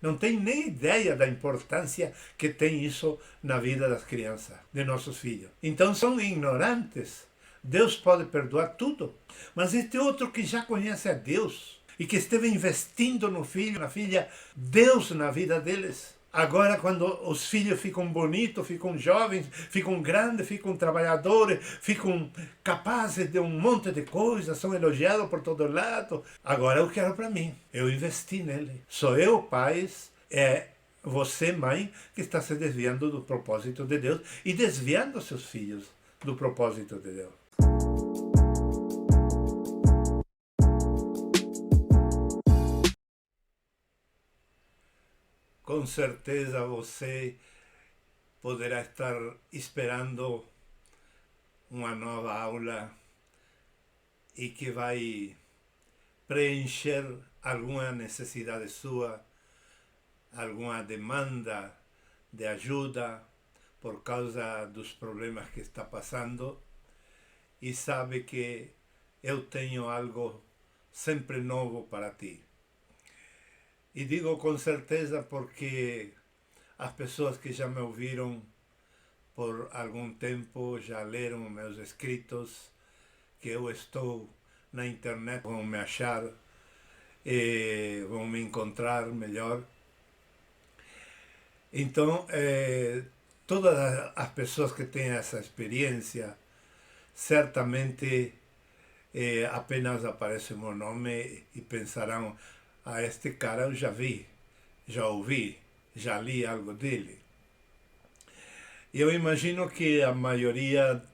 Não tem nem ideia da importância que tem isso na vida das crianças, de nossos filhos. Então são ignorantes. Deus pode perdoar tudo. Mas este outro que já conhece a Deus e que esteve investindo no filho, na filha, Deus na vida deles. Agora, quando os filhos ficam bonitos, ficam jovens, ficam grandes, ficam trabalhadores, ficam capazes de um monte de coisas, são elogiados por todo lado. Agora eu quero para mim. Eu investi nele. Sou eu, pais, você, mãe, que está se desviando do propósito de Deus e desviando seus filhos do propósito de Deus. Com certeza você poderá estar esperando uma nova aula e que vai preencher alguma necessidade sua, alguma demanda de ajuda por causa dos problemas que está passando e sabe que eu tenho algo sempre novo para ti. E digo com certeza porque as pessoas que já me ouviram por algum tempo, já leram meus escritos, que eu estou na internet, vão me achar, vão me encontrar melhor. Então, todas as pessoas que têm essa experiência, certamente apenas aparece o meu nome e pensarão: ah, este cara eu já vi, já ouvi, já li algo dele. E eu imagino que a maioria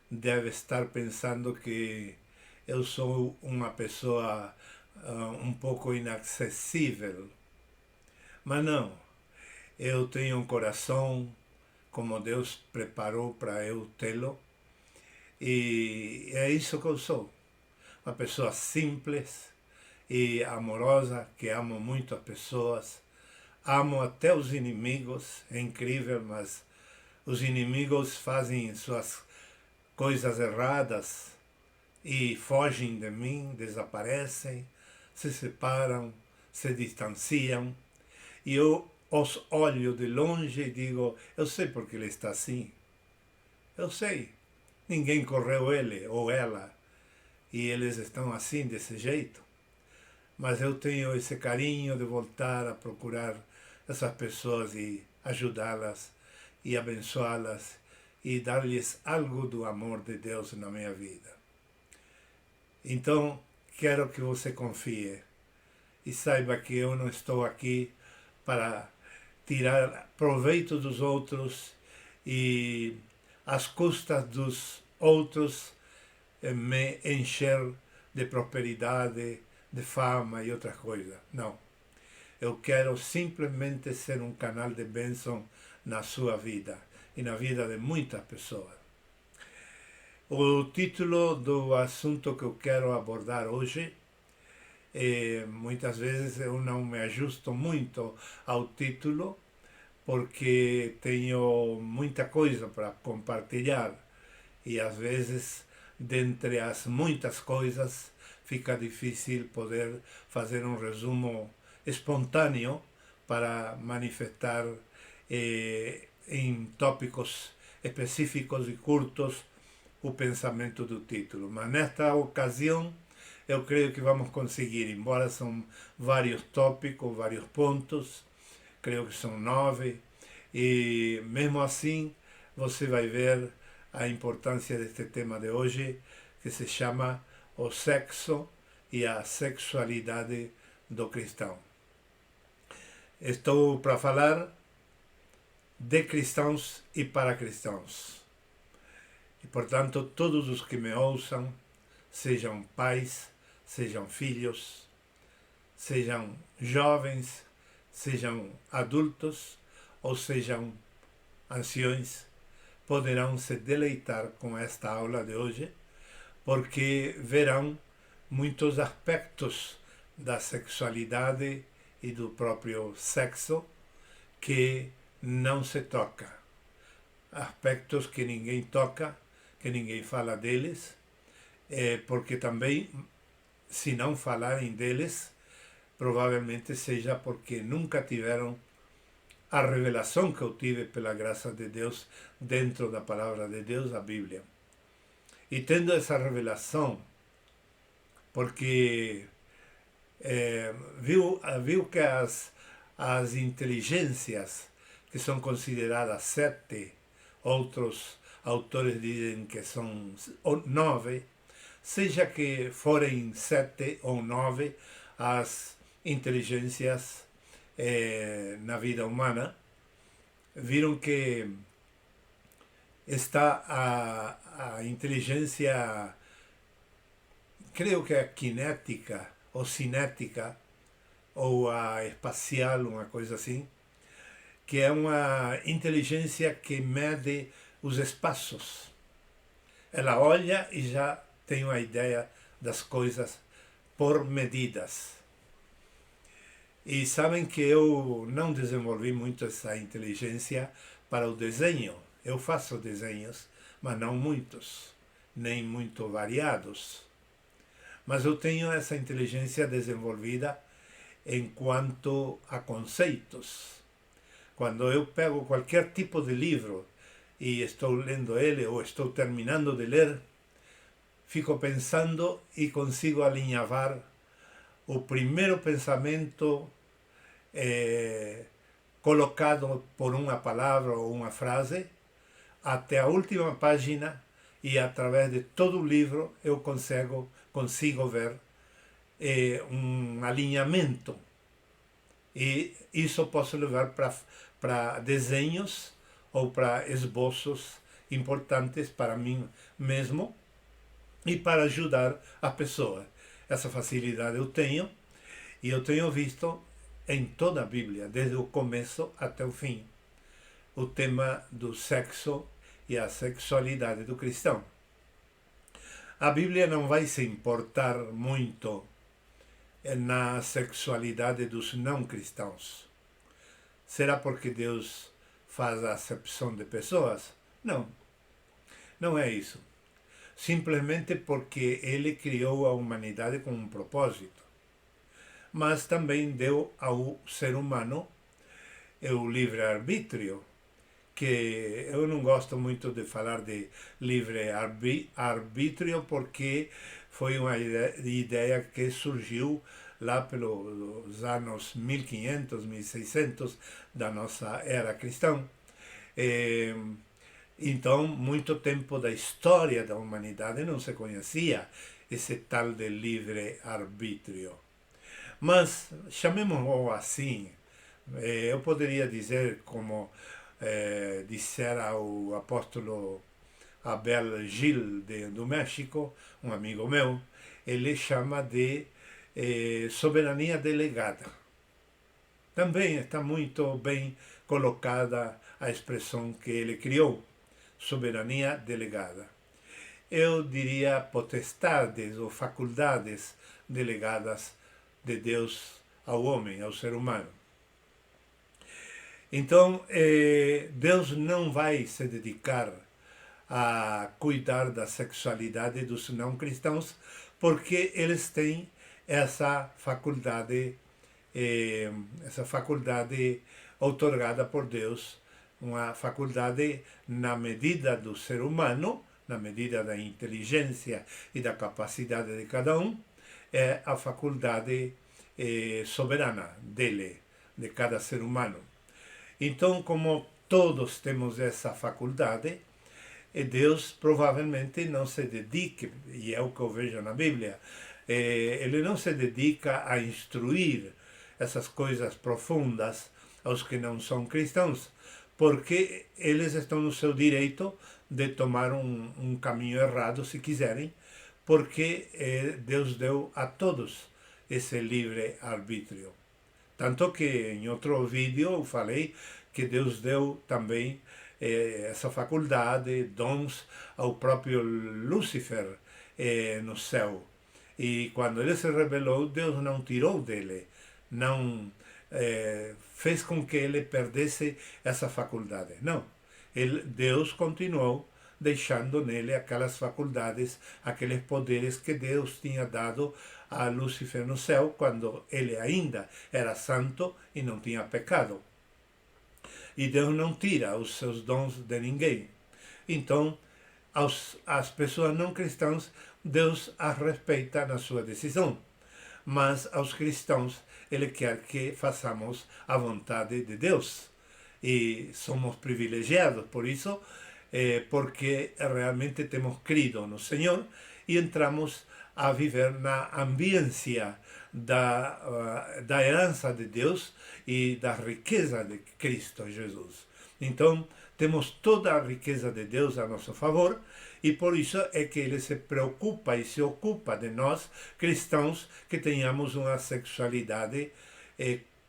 deve estar pensando que eu sou uma pessoa um pouco inacessível. Mas não, eu tenho um coração como Deus preparou para eu tê-lo. E é isso que eu sou. Uma pessoa simples e amorosa, que amo muito as pessoas. Amo até os inimigos, é incrível, mas os inimigos fazem suas coisas erradas e fogem de mim, desaparecem, se separam, se distanciam. E eu os olho de longe e digo: eu sei porque ele está assim. Eu sei. Ninguém correu ele ou ela e eles estão assim, desse jeito. Mas eu tenho esse carinho de voltar a procurar essas pessoas e ajudá-las e abençoá-las e dar-lhes algo do amor de Deus na minha vida. Então, quero que você confie e saiba que eu não estou aqui para tirar proveito dos outros e às custas dos outros me encher de prosperidade, de fama e outras coisas. Não. Eu quero simplesmente ser um canal de bênção na sua vida e na vida de muitas pessoas. O título do assunto que eu quero abordar hoje, muitas vezes eu não me ajusto muito ao título, porque tenho muita coisa para compartilhar e às vezes, dentre as muitas coisas, fica difícil poder fazer um resumo espontâneo para manifestar em tópicos específicos e curtos o pensamento do título. Mas nesta ocasião eu creio que vamos conseguir, embora são vários tópicos, vários pontos, creio que são 9, e mesmo assim você vai ver a importância deste tema de hoje, que se chama o sexo e a sexualidade do cristão. Estou para falar de cristãos e para cristãos. E, portanto, todos os que me ouçam, sejam pais, sejam filhos, sejam jovens, sejam adultos ou sejam anciões, poderão se deleitar com esta aula de hoje, porque verão muitos aspectos da sexualidade e do próprio sexo que não se toca. Aspectos que ninguém toca, que ninguém fala deles, porque também, se não falarem deles, provavelmente seja porque nunca tiveram a revelação que eu tive pela graça de Deus dentro da palavra de Deus, a Bíblia. E tendo essa revelação, porque viu que as inteligências, que são consideradas 7, outros autores dizem que são 9, seja que forem 7 ou 9 as inteligências na vida humana, viram que está a inteligência, creio que é cinética ou cinética, ou a espacial, uma coisa assim, que é uma inteligência que mede os espaços. Ela olha e já tem uma ideia das coisas por medidas. E sabem que eu não desenvolvi muito essa inteligência para o desenho. Eu faço desenhos, mas não muitos, nem muito variados. Mas eu tenho essa inteligência desenvolvida enquanto a conceitos. Quando eu pego qualquer tipo de livro e estou lendo ele ou estou terminando de ler, fico pensando e consigo alinhavar o primeiro pensamento colocado por uma palavra ou uma frase até a última página, e através de todo o livro eu consigo ver um alinhamento. E isso posso levar para desenhos ou para esboços importantes para mim mesmo e para ajudar a pessoa. Essa facilidade eu tenho, e eu tenho visto em toda a Bíblia, desde o começo até o fim, o tema do sexo e a sexualidade do cristão. A Bíblia não vai se importar muito na sexualidade dos não cristãos. Será porque Deus faz a acepção de pessoas? Não, não é isso. Simplesmente porque Ele criou a humanidade com um propósito. Mas também deu ao ser humano o livre-arbítrio, que eu não gosto muito de falar de livre-arbítrio porque foi uma ideia que surgiu lá pelos anos 1500, 1600 da nossa era cristã. Então, muito tempo da história da humanidade não se conhecia esse tal de livre-arbítrio. Mas, chamemos-o assim, eu poderia dizer, como dissera o apóstolo Abel Gil do México, um amigo meu, ele chama de soberania delegada. Também está muito bem colocada a expressão que ele criou, soberania delegada. Eu diria potestades ou faculdades delegadas de Deus ao homem, ao ser humano. Então, Deus não vai se dedicar a cuidar da sexualidade dos não cristãos, porque eles têm essa faculdade outorgada por Deus, uma faculdade na medida do ser humano, na medida da inteligência e da capacidade de cada um, é a faculdade soberana dele, de cada ser humano. Então, como todos temos essa faculdade, Deus provavelmente não se dedica, e é o que eu vejo na Bíblia, ele não se dedica a instruir essas coisas profundas aos que não são cristãos, porque eles estão no seu direito de tomar um caminho errado, se quiserem, porque Deus deu a todos esse livre-arbítrio. Tanto que em outro vídeo eu falei que Deus deu também essa faculdade, dons ao próprio Lúcifer no céu. E quando ele se rebelou, Deus não tirou dele, não fez com que ele perdesse essa faculdade. Não, Deus continuou deixando nele aquelas faculdades, aqueles poderes que Deus tinha dado a Lúcifer no céu quando ele ainda era santo e não tinha pecado. E Deus não tira os seus dons de ninguém. Então, as pessoas não cristãs, Deus as respeita na sua decisão. Mas aos cristãos, ele quer que façamos a vontade de Deus. E somos privilegiados por isso, porque realmente temos crido no Senhor e entramos a viver na ambiência da herança de Deus e da riqueza de Cristo Jesus. Então, temos toda a riqueza de Deus a nosso favor e por isso é que ele se preocupa e se ocupa de nós, cristãos, que tenhamos uma sexualidade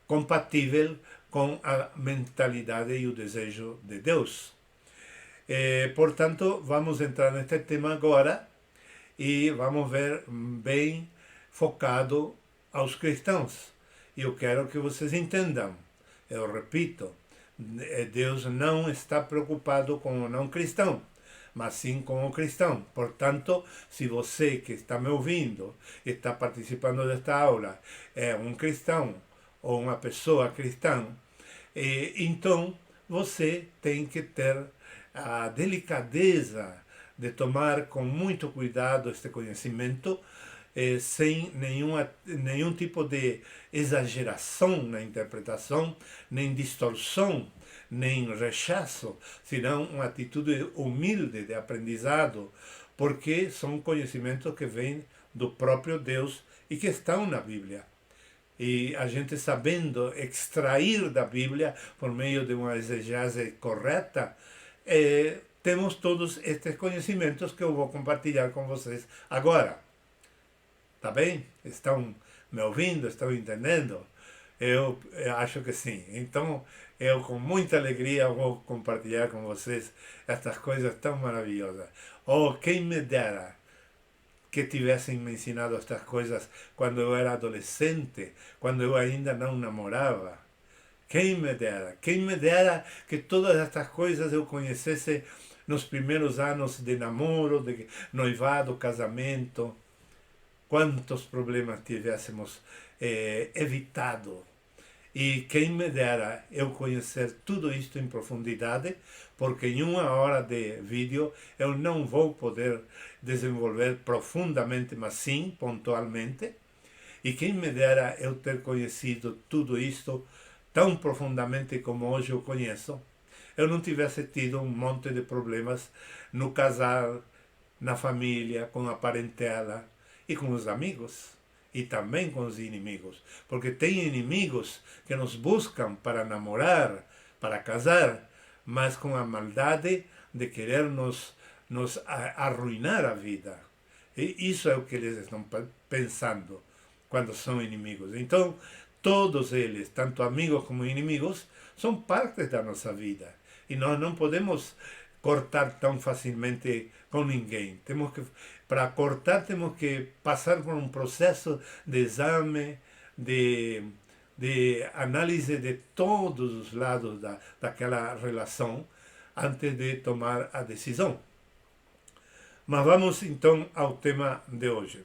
compatível com a mentalidade e o desejo de Deus. Portanto, vamos entrar neste tema agora e vamos ver bem focado aos cristãos. Eu quero que vocês entendam, eu repito, Deus não está preocupado com o não cristão, mas sim com o cristão. Portanto, se você que está me ouvindo, está participando desta aula, é um cristão ou uma pessoa cristã, então você tem que ter a delicadeza de tomar com muito cuidado este conhecimento, sem nenhum tipo de exageração na interpretação, nem distorção, nem rechaço, senão uma atitude humilde de aprendizado, porque são conhecimentos que vêm do próprio Deus e que estão na Bíblia. E a gente sabendo extrair da Bíblia, por meio de uma exegese correta, temos todos estes conhecimentos que eu vou compartilhar com vocês agora. Tá bem? Estão me ouvindo? Estão entendendo? Eu acho que sim. Então, eu com muita alegria vou compartilhar com vocês estas coisas tão maravilhosas. Oh, quem me dera que tivessem me ensinado estas coisas quando eu era adolescente, quando eu ainda não namorava. Quem me dera que todas estas coisas eu conhecesse nos primeiros anos de namoro, de noivado, casamento. Quantos problemas tivéssemos evitado. E quem me dera eu conhecer tudo isto em profundidade, porque em uma hora de vídeo eu não vou poder desenvolver profundamente, mas sim pontualmente. E quem me dera eu ter conhecido tudo isto tão profundamente como hoje eu conheço, eu não tivesse tido um monte de problemas no casar, na família, com a parentela e com os amigos. E também com os inimigos, porque tem inimigos que nos buscam para namorar, para casar, mas com a maldade de querer nos arruinar a vida. E isso é o que eles estão pensando quando são inimigos. Então, todos eles, tanto amigos como inimigos, são partes da nossa vida. E nós não podemos cortar tão facilmente com ninguém. Para cortar, temos que passar por um processo de exame, de análise de todos os lados daquela relação antes de tomar a decisão. Mas vamos então ao tema de hoje.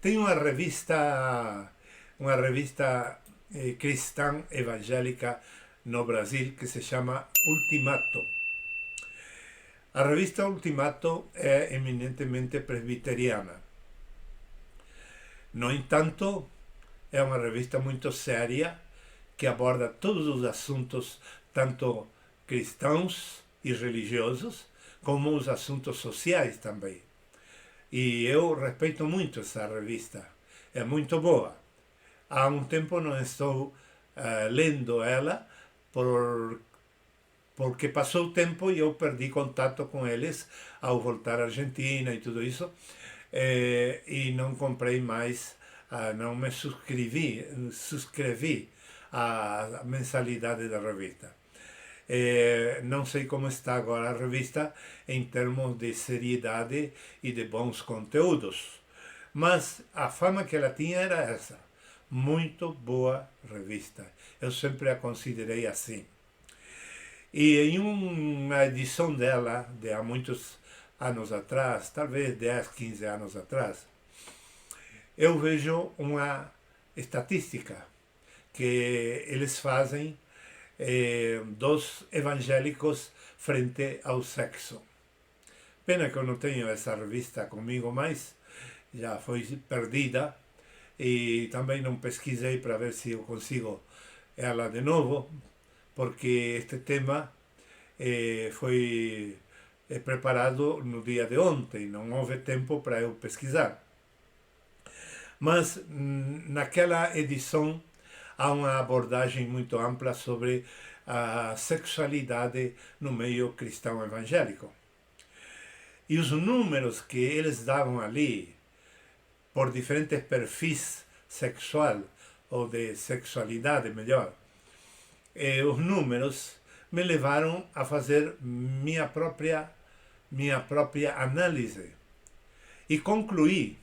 Tem uma revista cristã evangélica no Brasil que se chama Ultimato. A revista Ultimato é eminentemente presbiteriana. No entanto, é uma revista muito séria que aborda todos os assuntos, tanto cristãos e religiosos, como os assuntos sociais também. E eu respeito muito essa revista. É muito boa. Há um tempo não estou lendo ela porque passou o tempo e eu perdi contato com eles ao voltar à Argentina e tudo isso, e não comprei mais, não me subscrevi à mensalidade da revista. Não sei como está agora a revista em termos de seriedade e de bons conteúdos, mas a fama que ela tinha era essa. Muito boa revista. Eu sempre a considerei assim. E em uma edição dela, de há muitos anos atrás, talvez 10, 15 anos atrás, eu vejo uma estatística que eles fazem dos evangélicos frente ao sexo. Pena que eu não tenho essa revista comigo mais, já foi perdida, e também não pesquisei para ver se eu consigo ela de novo, porque este tema foi preparado no dia de ontem, não houve tempo para eu pesquisar. Mas naquela edição há uma abordagem muito ampla sobre a sexualidade no meio cristão evangélico. E os números que eles davam ali, por diferentes perfis sexual, ou de sexualidade melhor, os números me levaram a fazer minha própria análise. E concluí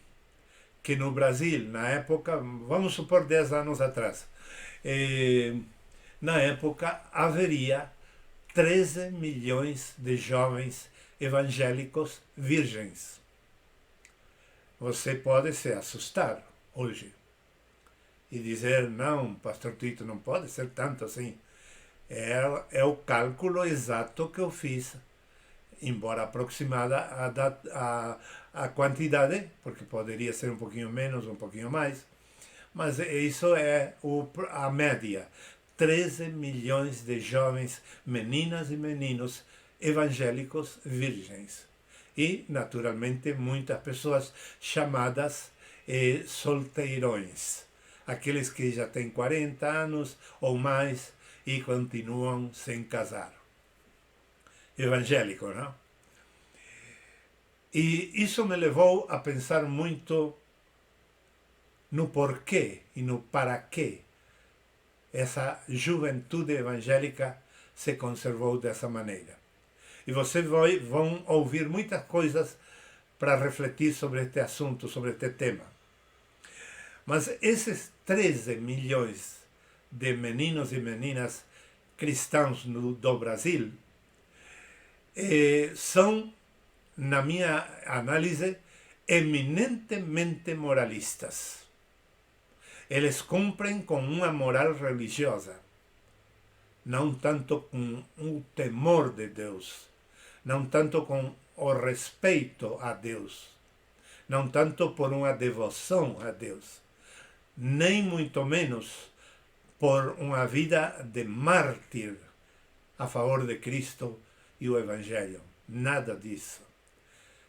que no Brasil, na época, vamos supor 10 anos atrás, na época haveria 13 milhões de jovens evangélicos virgens. Você pode se assustar hoje e dizer, não, pastor Tito, não pode ser tanto assim. É o cálculo exato que eu fiz, embora aproximada a quantidade, porque poderia ser um pouquinho menos, um pouquinho mais, mas isso é a média. 13 milhões de jovens meninas e meninos evangélicos virgens. E, naturalmente, muitas pessoas chamadas solteirões. Aqueles que já têm 40 anos ou mais e continuam sem casar. Evangélico, não? E isso me levou a pensar muito no porquê e no para quê essa juventude evangélica se conservou dessa maneira. E vocês vão ouvir muitas coisas para refletir sobre este assunto, sobre este tema. Mas esses 13 milhões de meninos e meninas cristãos do Brasil são, na minha análise, eminentemente moralistas. Eles cumprem com uma moral religiosa, não tanto com o temor de Deus, não tanto com o respeito a Deus, não tanto por uma devoção a Deus, nem muito menos por uma vida de mártir a favor de Cristo e o Evangelho. Nada disso.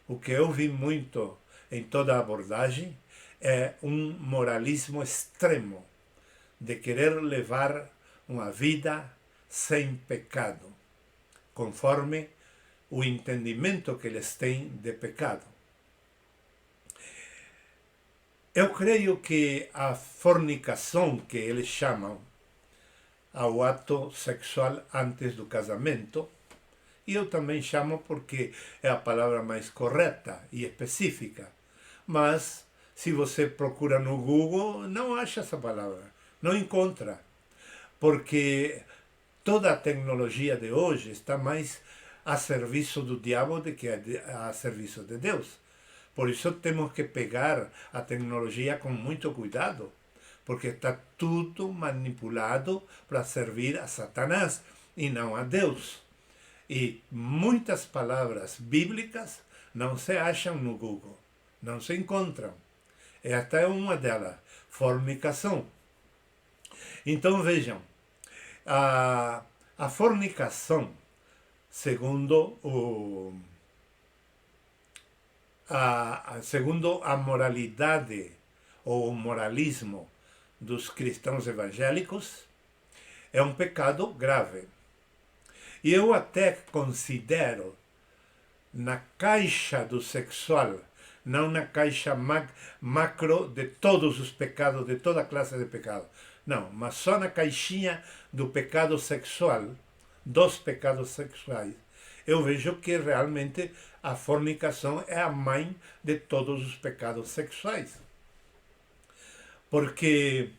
O que eu vi muito em toda a abordagem é um moralismo extremo de querer levar uma vida sem pecado, conforme o entendimento que eles têm de pecado. Eu creio que a fornicação, que eles chamam ao ato sexual antes do casamento, e eu também chamo porque é a palavra mais correta e específica, mas se você procura no Google, não acha essa palavra, não encontra, porque toda a tecnologia de hoje está mais a serviço do diabo do que a serviço de Deus. Por isso temos que pegar a tecnologia com muito cuidado, porque está tudo manipulado para servir a Satanás e não a Deus. E muitas palavras bíblicas não se acham no Google, não se encontram. Esta é uma delas, fornicação. Então vejam, a fornicação, segundo segundo a moralidade ou o moralismo dos cristãos evangélicos, é um pecado grave. E eu até considero na caixa do sexual, não na caixa macro de todos os pecados, de toda classe de pecado. Não, mas só na caixinha do pecado sexual, dos pecados sexuais, eu vejo que realmente a fornicação é a mãe de todos os pecados sexuais. Porque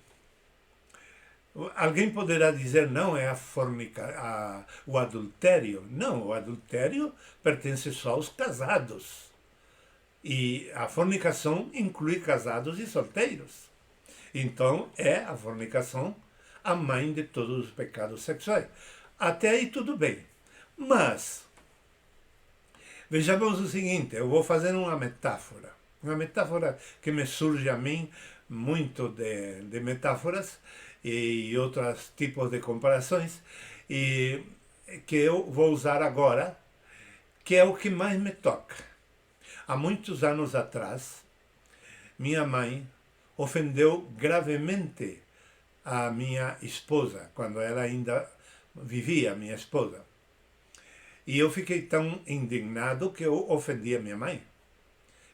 Alguém poderá dizer, não, é o adultério. Não, o adultério pertence só aos casados. E a fornicação inclui casados e solteiros. Então, é a fornicação a mãe de todos os pecados sexuais. Até aí tudo bem. Mas, vejamos o seguinte, eu vou fazer uma metáfora. Uma metáfora que me surge a mim, muito de metáforas e outros tipos de comparações, e que eu vou usar agora, que é o que mais me toca. Há muitos anos atrás, minha mãe ofendeu gravemente a minha esposa, quando ela ainda vivia, minha esposa. E eu fiquei tão indignado que eu ofendi a minha mãe.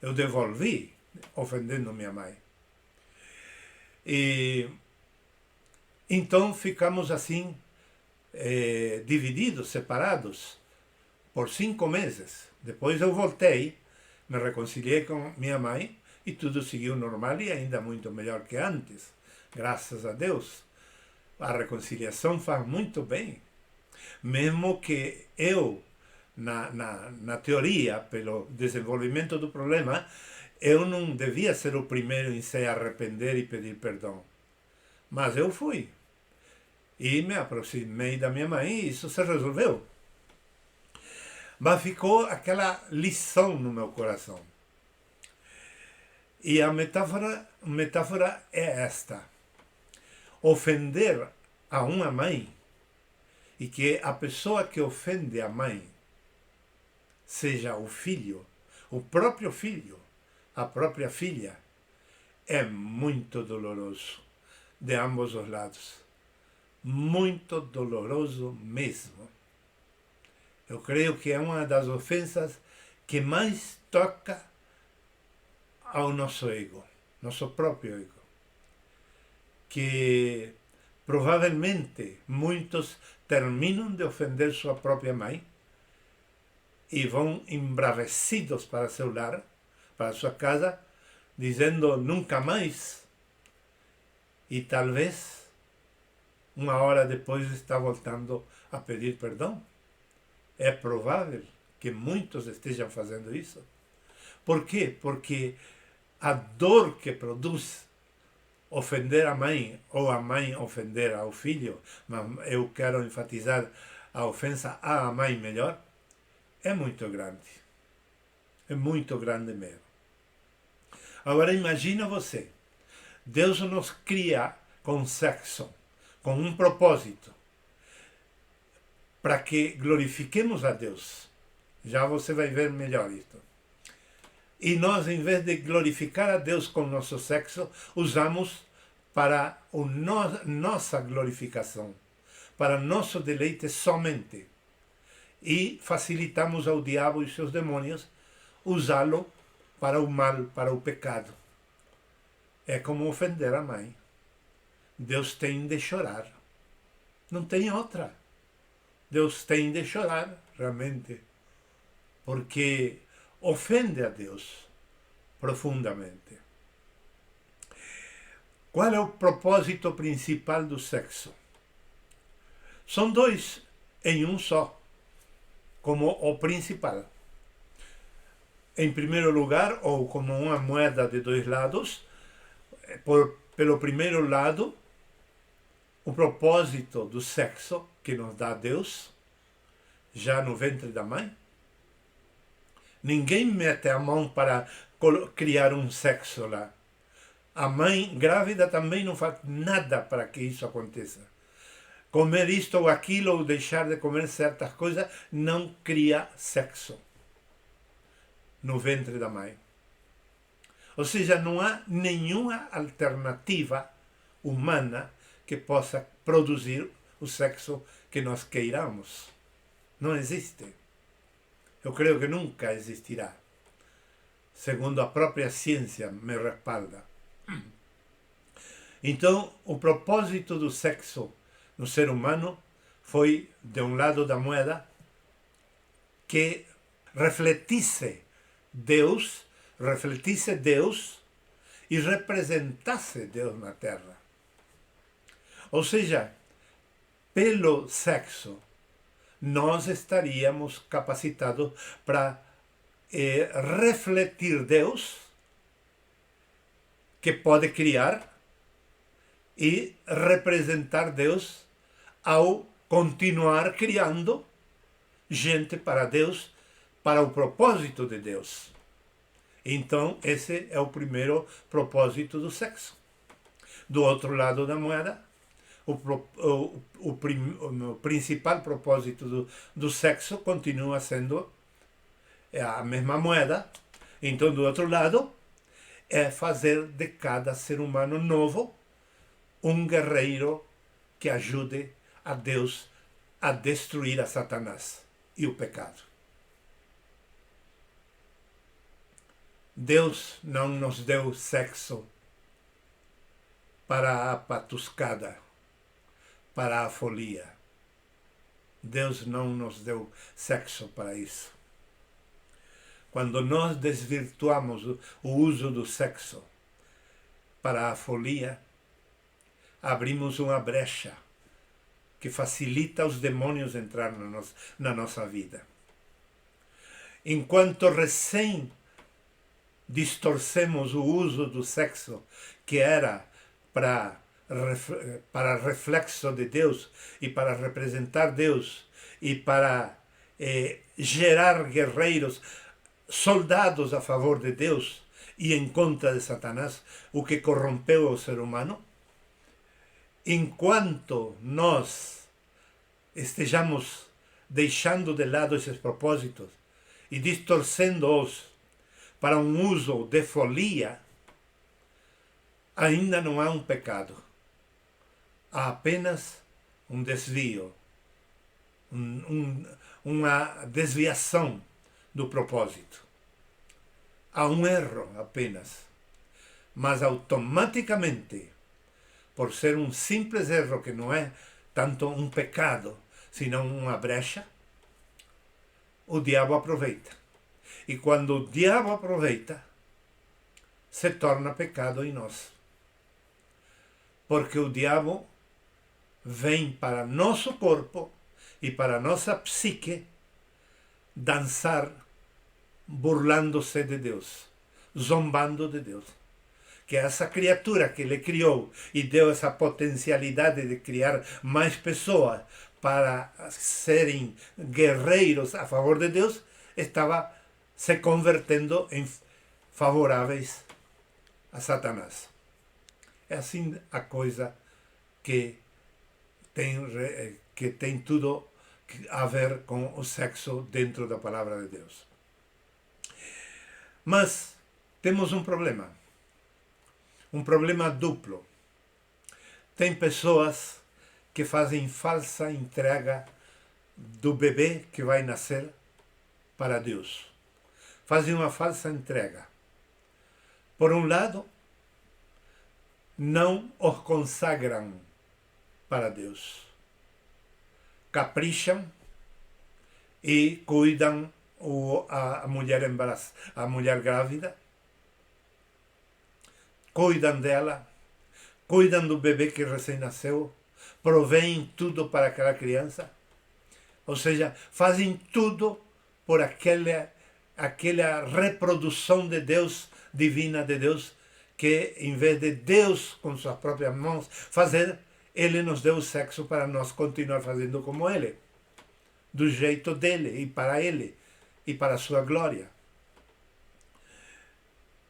Eu devolvi ofendendo minha mãe. E então ficamos assim, divididos, separados, por 5 meses. Depois eu voltei, me reconciliei com minha mãe e tudo seguiu normal e ainda muito melhor que antes. Graças a Deus. A reconciliação faz muito bem. Mesmo que eu, na teoria, pelo desenvolvimento do problema, eu não devia ser o primeiro em se arrepender e pedir perdão. Mas eu fui. E me aproximei da minha mãe e isso se resolveu. Mas ficou aquela lição no meu coração. E a metáfora é esta. Ofender a uma mãe e que a pessoa que ofende a mãe seja o filho, o próprio filho, a própria filha, é muito doloroso de ambos os lados. Muito doloroso mesmo. Eu creio que é uma das ofensas que mais toca ao nosso ego, nosso próprio ego. Que provavelmente muitos terminam de ofender sua própria mãe e vão embravecidos para seu lar, para sua casa, dizendo nunca mais. E talvez, uma hora depois, está voltando a pedir perdão. É provável que muitos estejam fazendo isso. Por quê? Porque a dor que produz ofender a mãe ou a mãe ofender ao filho, mas eu quero enfatizar a ofensa à mãe melhor, é muito grande. É muito grande mesmo. Agora imagina você, Deus nos cria com sexo, com um propósito, para que glorifiquemos a Deus. Já você vai ver melhor isso. E nós, em vez de glorificar a Deus com nosso sexo, usamos para nossa glorificação, para nosso deleite somente. E facilitamos ao diabo e seus demônios usá-lo para o mal, para o pecado. É como ofender a mãe. Deus tem de chorar. Não tem outra. Deus tem de chorar, realmente. Porque ofende a Deus profundamente. Qual é o propósito principal do sexo? São dois em um só, como o principal. Em primeiro lugar, ou como uma moeda de dois lados, pelo primeiro lado, o propósito do sexo que nos dá Deus, já no ventre da mãe. Ninguém mete a mão para criar um sexo lá. A mãe grávida também não faz nada para que isso aconteça. Comer isto ou aquilo, ou deixar de comer certas coisas, não cria sexo no ventre da mãe. Ou seja, não há nenhuma alternativa humana que possa produzir o sexo que nós queiramos. Não existe. Eu creio que nunca existirá. Segundo a própria ciência me respalda. Então, o propósito do sexo no ser humano foi, de um lado da moeda, que refletisse Deus e representasse Deus na Terra. Ou seja, pelo sexo, nós estaríamos capacitados para refletir Deus, que pode criar, e representar Deus ao continuar criando gente para Deus, para o propósito de Deus. Então, esse é o primeiro propósito do sexo. Do outro lado da moeda, o principal propósito do sexo continua sendo a mesma moeda. Então, do outro lado, é fazer de cada ser humano novo um guerreiro que ajude a Deus a destruir a Satanás e o pecado. Deus não nos deu sexo para a patuscada, para a folia. Deus não nos deu sexo para isso. Quando nós desvirtuamos o uso do sexo para a folia, abrimos uma brecha que facilita os demônios entrar na nossa vida. Enquanto recém distorcemos o uso do sexo, que era para reflexo de Deus e para representar Deus e para gerar guerreiros, soldados a favor de Deus e em contra de Satanás, o que corrompeu o ser humano. Enquanto nós estejamos deixando de lado esses propósitos e distorcendo-os para um uso de folia, ainda não há um pecado. Há apenas um desvio, uma desviação do propósito. Há um erro apenas, mas automaticamente, por ser um simples erro que não é tanto um pecado, senão uma brecha, o diabo aproveita. E quando o diabo aproveita, se torna pecado em nós. Porque o diabo vem para nosso corpo e para nossa psique dançar burlando-se de Deus, zombando de Deus. Que essa criatura que ele criou e deu essa potencialidade de criar mais pessoas para serem guerreiros a favor de Deus, estava se convertendo em favoráveis a Satanás. É assim a coisa que tem tudo a ver com o sexo dentro da palavra de Deus. Mas temos um problema duplo. Tem pessoas que fazem falsa entrega do bebê que vai nascer para Deus. Fazem uma falsa entrega. Por um lado, não os consagram para Deus. Capricham e cuidam a mulher embaraçada, a mulher grávida. Cuidam dela, cuidam do bebê que recém-nasceu, proveem tudo para aquela criança. Ou seja, fazem tudo por aquela reprodução de Deus, divina de Deus, que em vez de Deus com suas próprias mãos fazer, Ele nos deu o sexo para nós continuar fazendo como Ele, do jeito dele e para Ele e para a sua glória.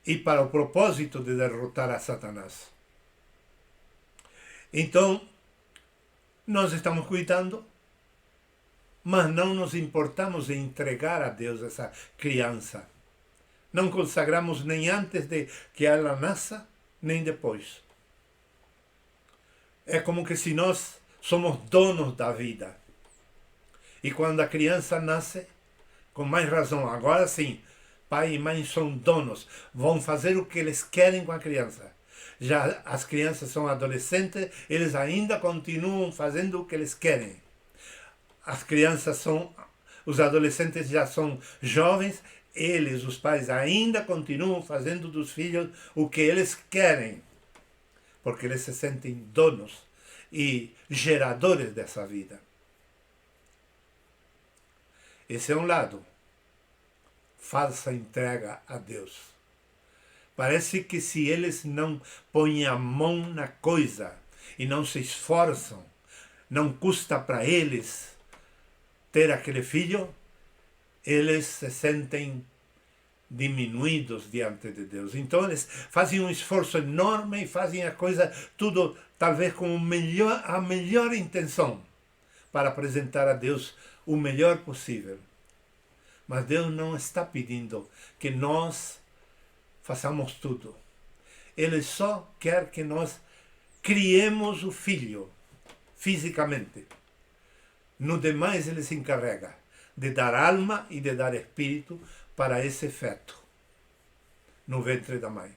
E para o propósito de derrotar a Satanás. Então, nós estamos cuidando, mas não nos importamos em entregar a Deus essa criança. Não consagramos nem antes de que ela nasça, nem depois. É como que se nós somos donos da vida. E quando a criança nasce, com mais razão, agora sim, pai e mãe são donos, vão fazer o que eles querem com a criança. Já as crianças são adolescentes, eles ainda continuam fazendo o que eles querem. Os adolescentes já são jovens, eles, os pais, ainda continuam fazendo dos filhos o que eles querem, porque eles se sentem donos e geradores dessa vida. Esse é um lado. Falsa entrega a Deus. Parece que se eles não põem a mão na coisa e não se esforçam, não custa para eles ter aquele filho, eles se sentem diminuídos diante de Deus. Então eles fazem um esforço enorme e fazem a coisa tudo talvez com a melhor intenção para apresentar a Deus o melhor possível. Mas Deus não está pedindo que nós façamos tudo. Ele só quer que nós criemos o filho fisicamente. No demais ele se encarrega de dar alma e de dar espírito para esse feto no ventre da mãe.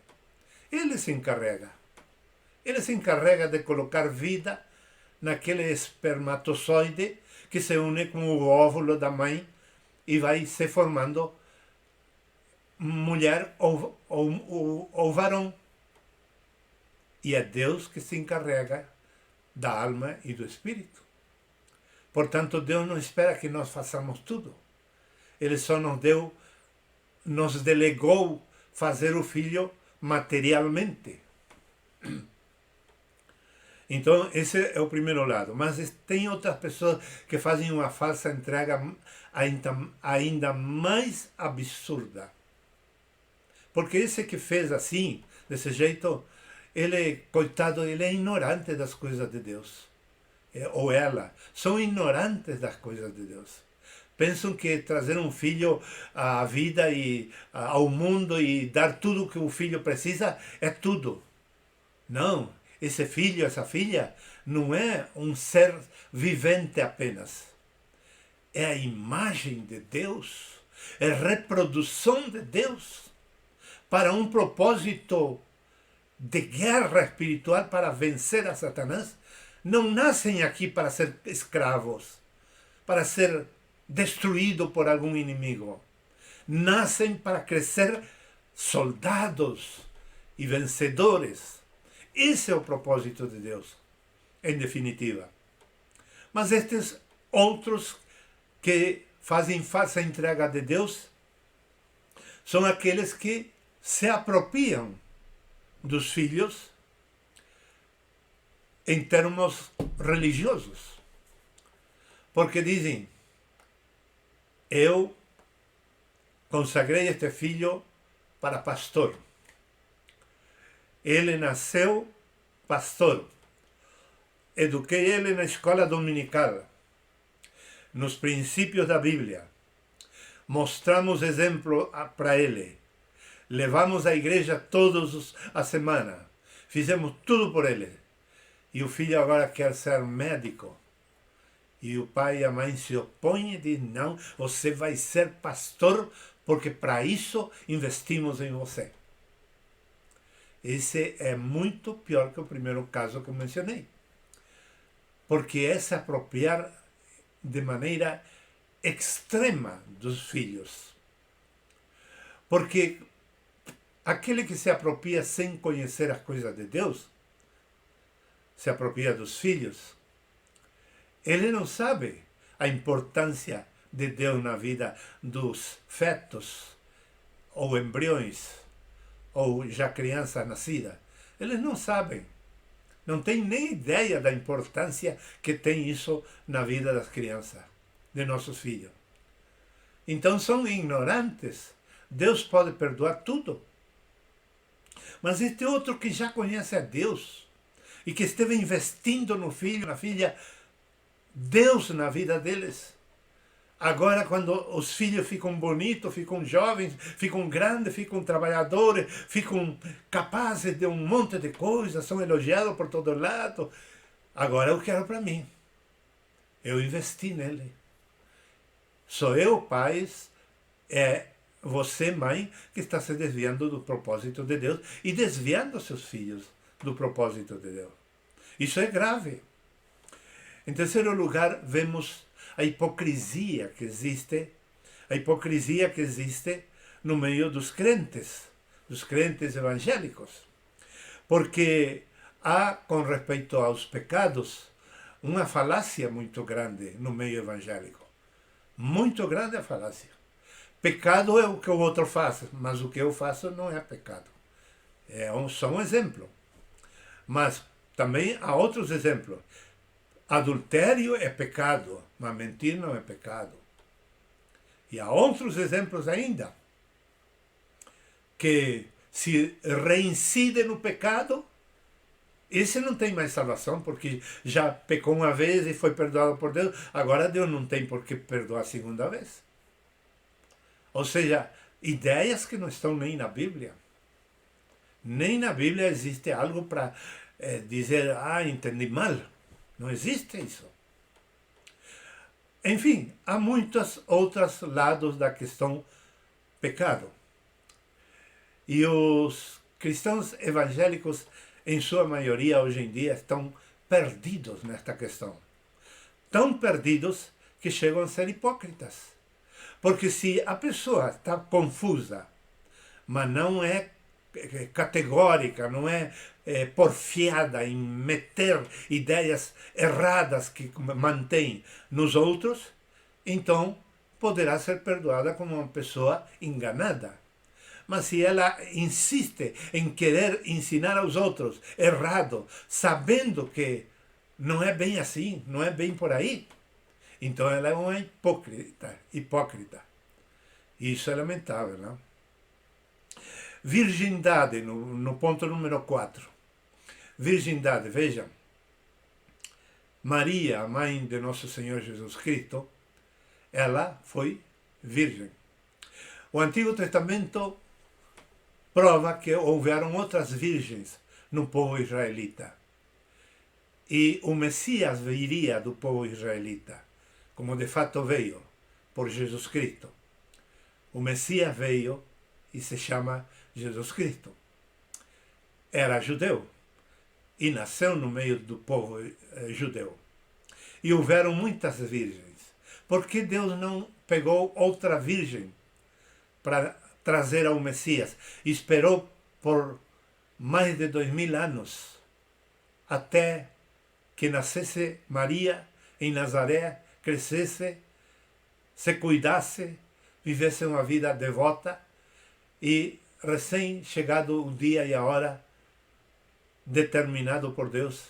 Ele se encarrega. Ele se encarrega de colocar vida naquele espermatozoide que se une com o óvulo da mãe e vai se formando mulher ou varão. E é Deus que se encarrega da alma e do espírito. Portanto, Deus não espera que nós façamos tudo. Ele só nos delegou fazer o filho materialmente. Então, esse é o primeiro lado. Mas tem outras pessoas que fazem uma falsa entrega ainda mais absurda. Porque esse que fez assim, desse jeito, ele, coitado, ele é ignorante das coisas de Deus. Ou ela, são ignorantes das coisas de Deus. Pensam que trazer um filho à vida e ao mundo e dar tudo o que o filho precisa é tudo. Não, esse filho, essa filha, não é um ser vivente apenas. É a imagem de Deus, é reprodução de Deus para um propósito de guerra espiritual para vencer a Satanás. Não nascem aqui para ser escravos, para ser destruído por algum inimigo. Nascem para crescer soldados e vencedores. Esse é o propósito de Deus, em definitiva. Mas estes outros que fazem falsa entrega de Deus são aqueles que se apropriam dos filhos em termos religiosos. Porque dizem, eu consagrei este filho para pastor. Ele nasceu pastor. Eduquei ele na escola dominical, nos princípios da Bíblia. Mostramos exemplo para ele. Levamos à igreja todos a semana. Fizemos tudo por ele. E o filho agora quer ser médico. E o pai e a mãe se opõem e dizem, não, você vai ser pastor porque para isso investimos em você. Esse é muito pior que o primeiro caso que eu mencionei. Porque é se apropriar de maneira extrema dos filhos. Porque aquele que se apropria sem conhecer as coisas de Deus, se apropria dos filhos, ele não sabe a importância de Deus na vida dos fetos, ou embriões, ou já criança nascida. Eles não sabem. Não têm nem ideia da importância que tem isso na vida das crianças, de nossos filhos. Então são ignorantes. Deus pode perdoar tudo. Mas este outro que já conhece a Deus, e que esteve investindo no filho, na filha, Deus na vida deles. Agora, quando os filhos ficam bonitos, ficam jovens, ficam grandes, ficam trabalhadores, ficam capazes de um monte de coisas, são elogiados por todo lado. Agora eu quero para mim. Eu investi nele. Sou eu, pais, é você, mãe, que está se desviando do propósito de Deus e desviando seus filhos do propósito de Deus. Isso é grave. Em terceiro lugar, vemos a hipocrisia que existe no meio dos crentes evangélicos. Porque há, com respeito aos pecados, uma falácia muito grande no meio evangélico. Muito grande a falácia. Pecado é o que o outro faz, mas o que eu faço não é pecado. Só um exemplo. Mas também há outros exemplos. Adultério é pecado, mas mentir não é pecado. E há outros exemplos ainda. Que se reincide no pecado, esse não tem mais salvação, porque já pecou uma vez e foi perdoado por Deus. Agora Deus não tem por que perdoar a segunda vez. Ou seja, ideias que não estão nem na Bíblia. Nem na Bíblia existe algo para dizer, entendi mal. Não existe isso. Enfim, há muitos outros lados da questão pecado. E os cristãos evangélicos, em sua maioria hoje em dia, estão perdidos nesta questão. Tão perdidos que chegam a ser hipócritas. Porque se a pessoa está confusa, mas não é categórica, não é porfiada em meter ideias erradas que mantém nos outros, então poderá ser perdoada como uma pessoa enganada. Mas se ela insiste em querer ensinar aos outros errado, sabendo que não é bem assim, não é bem por aí, então ela é uma hipócrita. Isso é lamentável, não? Virgindade, no ponto número 4. Virgindade, vejam. Maria, a mãe de nosso Senhor Jesus Cristo, ela foi virgem. O Antigo Testamento prova que houveram outras virgens no povo israelita. E o Messias viria do povo israelita, como de fato veio, por Jesus Cristo. O Messias veio e se chama Jesus Cristo. Era judeu e nasceu no meio do povo judeu. E houveram muitas virgens. Por que Deus não pegou outra virgem para trazer ao Messias? Esperou por mais de 2000 anos até que nascesse Maria em Nazaré, crescesse, se cuidasse, vivesse uma vida devota e recém-chegado o dia e a hora determinado por Deus,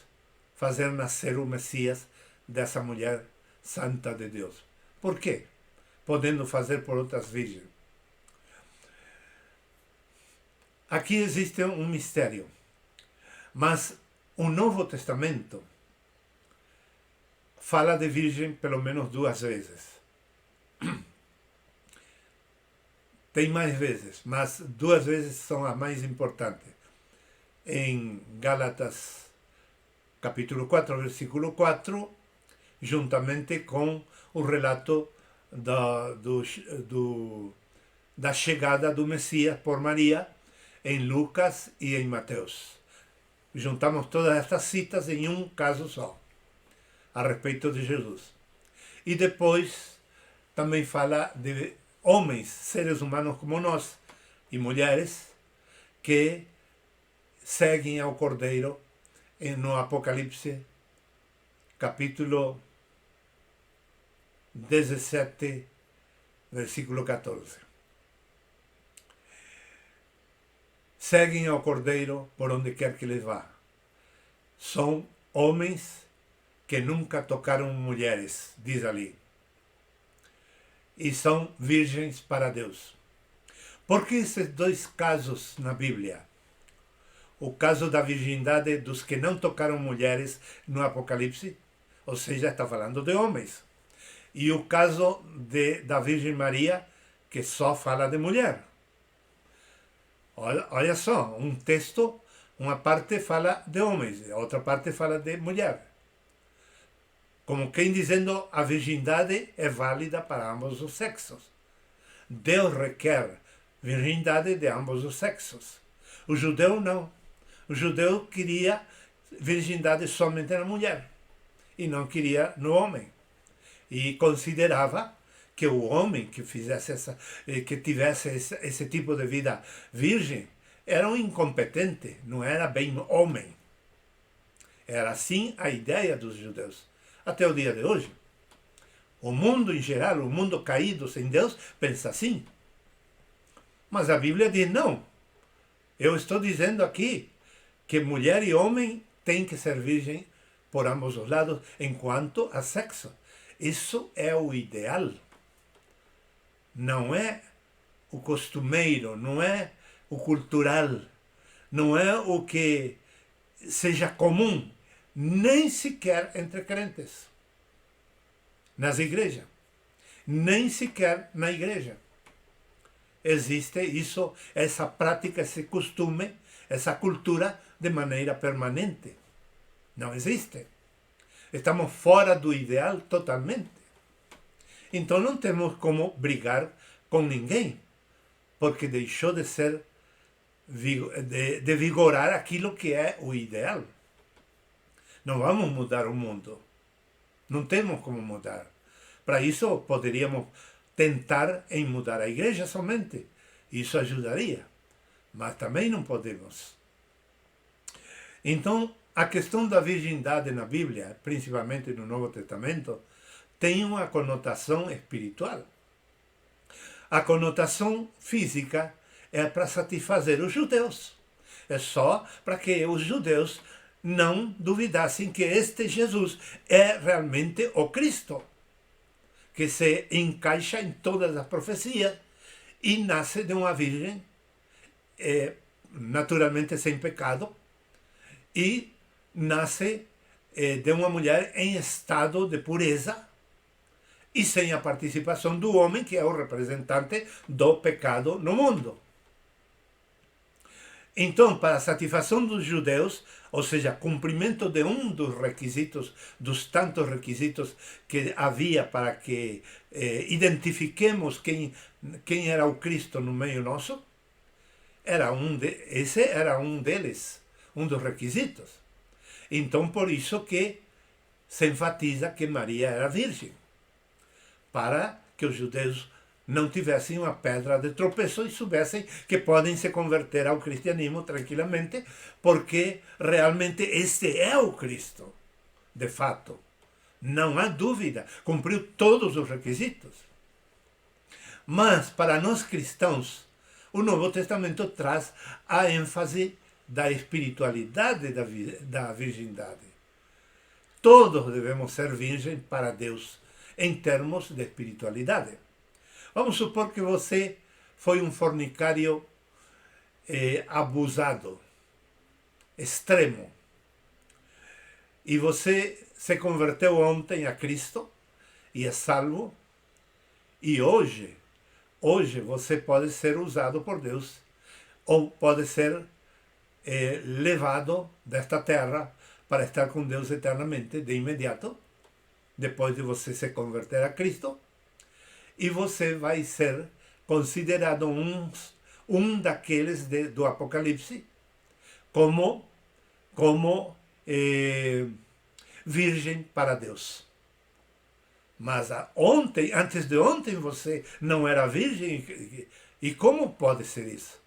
fazer nascer o Messias dessa mulher santa de Deus. Por quê? Podendo fazer por outras virgens. Aqui existe um mistério, mas o Novo Testamento fala de virgem pelo menos 2 vezes. Tem mais vezes, mas 2 vezes são as mais importantes. Em Gálatas capítulo 4, versículo 4, juntamente com o relato da chegada do Messias por Maria em Lucas e em Mateus. Juntamos todas estas citas em um caso só, a respeito de Jesus. E depois também fala de homens, seres humanos como nós, e mulheres, que seguem ao Cordeiro no Apocalipse, capítulo 17, versículo 14. Seguem ao Cordeiro por onde quer que eles vá. São homens que nunca tocaram mulheres, diz ali. E são virgens para Deus. Por que esses 2 casos na Bíblia? O caso da virgindade dos que não tocaram mulheres no Apocalipse, ou seja, está falando de homens. E o caso da Virgem Maria, que só fala de mulher. Olha só, um texto, uma parte fala de homens, a outra parte fala de mulher. Como quem dizendo, a virgindade é válida para ambos os sexos. Deus requer virgindade de ambos os sexos. O judeu não. O judeu queria virgindade somente na mulher e não queria no homem. E considerava que o homem que tivesse esse tipo de vida virgem era um incompetente, não era bem homem. Era assim a ideia dos judeus, até o dia de hoje. O mundo em geral, o mundo caído sem Deus, pensa assim. Mas a Bíblia diz não. Eu estou dizendo aqui que mulher e homem têm que ser virgem por ambos os lados enquanto a sexo. Isso é o ideal. Não é o costumeiro, não é o cultural, não é o que seja comum, nem sequer entre crentes, nas igrejas, nem sequer na igreja. Existe isso, essa prática, esse costume, essa cultura de maneira permanente. Não existe. Estamos fora do ideal totalmente. Então não temos como brigar com ninguém, porque deixou de ser, de vigorar aquilo que é o ideal. Não vamos mudar o mundo. Não temos como mudar. Para isso poderíamos tentar em mudar a igreja somente. Isso ajudaria. Mas também não podemos. Então, a questão da virgindade na Bíblia, principalmente no Novo Testamento, tem uma conotação espiritual. A conotação física é para satisfazer os judeus. É só para que os judeus não duvidassem que este Jesus é realmente o Cristo, que se encaixa em todas as profecias e nasce de uma virgem, naturalmente sem pecado, e nasce de uma mulher em estado de pureza e sem a participação do homem, que é o representante do pecado no mundo. Então, para a satisfação dos judeus, ou seja, cumprimento de um dos requisitos, dos tantos requisitos que havia para que identifiquemos quem era o Cristo no meio nosso, esse era um deles, um dos requisitos. Então, por isso que se enfatiza que Maria era virgem, para que os judeus não tivessem uma pedra de tropeço e soubessem que podem se converter ao cristianismo tranquilamente, porque realmente este é o Cristo, de fato. Não há dúvida, cumpriu todos os requisitos. Mas, para nós cristãos, o Novo Testamento traz a ênfase da espiritualidade da virgindade. Todos devemos ser virgens para Deus, em termos de espiritualidade. Vamos supor que você foi um fornicário abusado, extremo, e você se converteu ontem a Cristo e é salvo, e hoje você pode ser usado por Deus, ou pode ser levado desta terra para estar com Deus eternamente, de imediato, depois de você se converter a Cristo, e você vai ser considerado um daqueles do Apocalipse como virgem para Deus. Mas antes de ontem você não era virgem. E como pode ser isso?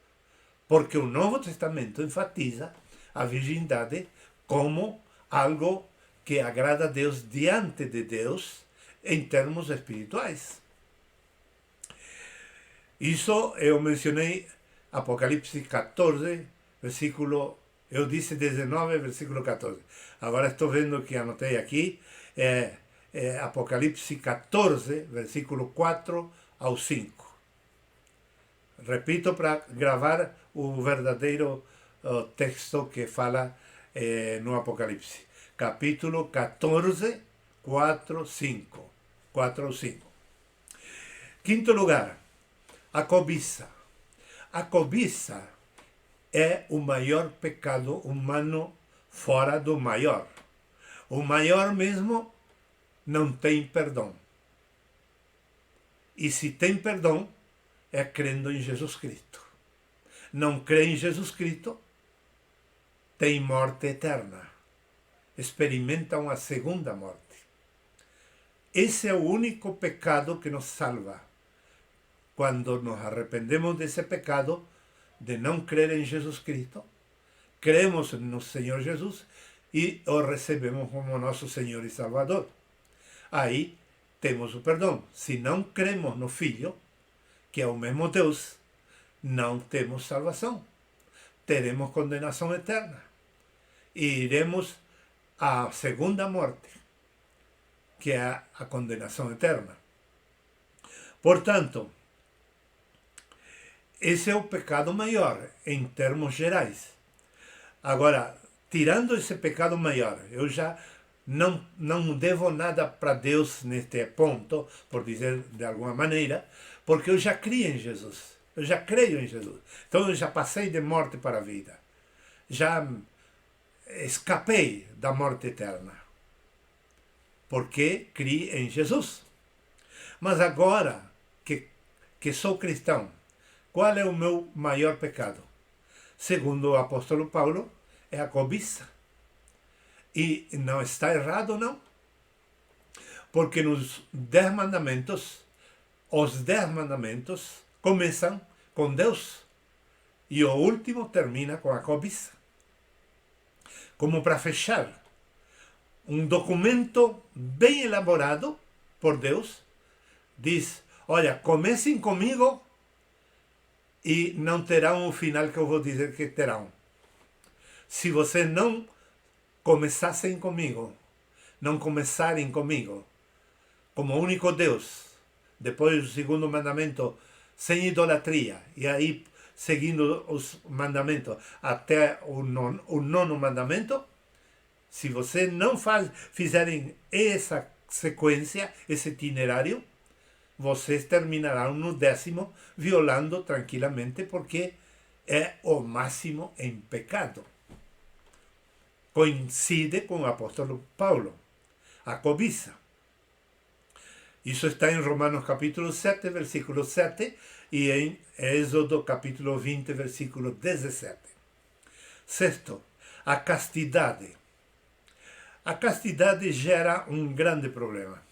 Porque o Novo Testamento enfatiza a virgindade como algo que agrada a Deus diante de Deus em termos espirituais. Isso eu mencionei Apocalipse 14, versículo, eu disse 19, versículo 14. Agora estou vendo que anotei aqui, Apocalipse 14, versículo 4 ao 5. Repito para gravar o verdadeiro texto que fala no Apocalipse. Capítulo 14, 4, 5. 4 ao 5. Quinto lugar, a cobiça. A cobiça é o maior pecado humano fora do maior. O maior mesmo não tem perdão. E se tem perdão, é crendo em Jesus Cristo. Não crê em Jesus Cristo, tem morte eterna. Experimenta uma segunda morte. Esse é o único pecado que nos salva. Quando nos arrependemos desse pecado, de não crer em Jesus Cristo, cremos no Senhor Jesus e o recebemos como nosso Senhor e Salvador. Aí temos o perdão. Se não cremos no Filho, que é o mesmo Deus, não temos salvação. Teremos condenação eterna. E iremos à segunda morte, que é a condenação eterna. Portanto, esse é o pecado maior, em termos gerais. Agora, tirando esse pecado maior, eu já não devo nada para Deus neste ponto, por dizer de alguma maneira, porque eu já criei em Jesus. Eu já creio em Jesus. Então eu já passei de morte para a vida. Já escapei da morte eterna. Porque criei em Jesus. Mas agora que sou cristão, qual é o meu maior pecado? Segundo o apóstolo Paulo, é a cobiça. E não está errado, não. Porque nos 10 mandamentos, os 10 mandamentos começam com Deus. E o último termina com a cobiça. Como para fechar um documento bem elaborado por Deus, diz, olha, comecem comigo e não terão o final que eu vou dizer que terão. Se vocês não começassem comigo, não começarem comigo, como único Deus, depois do segundo mandamento, sem idolatria, e aí seguindo os mandamentos até o nono mandamento, se vocês não fizerem essa sequência, esse itinerário, vocês terminarão no 10º violando tranquilamente, porque é o máximo em pecado. Coincide com o apóstolo Paulo, a cobiça. Isso está em Romanos capítulo 7, versículo 7, e em Êxodo capítulo 20, versículo 17. Sexto, a castidade. A castidade gera um grande problema.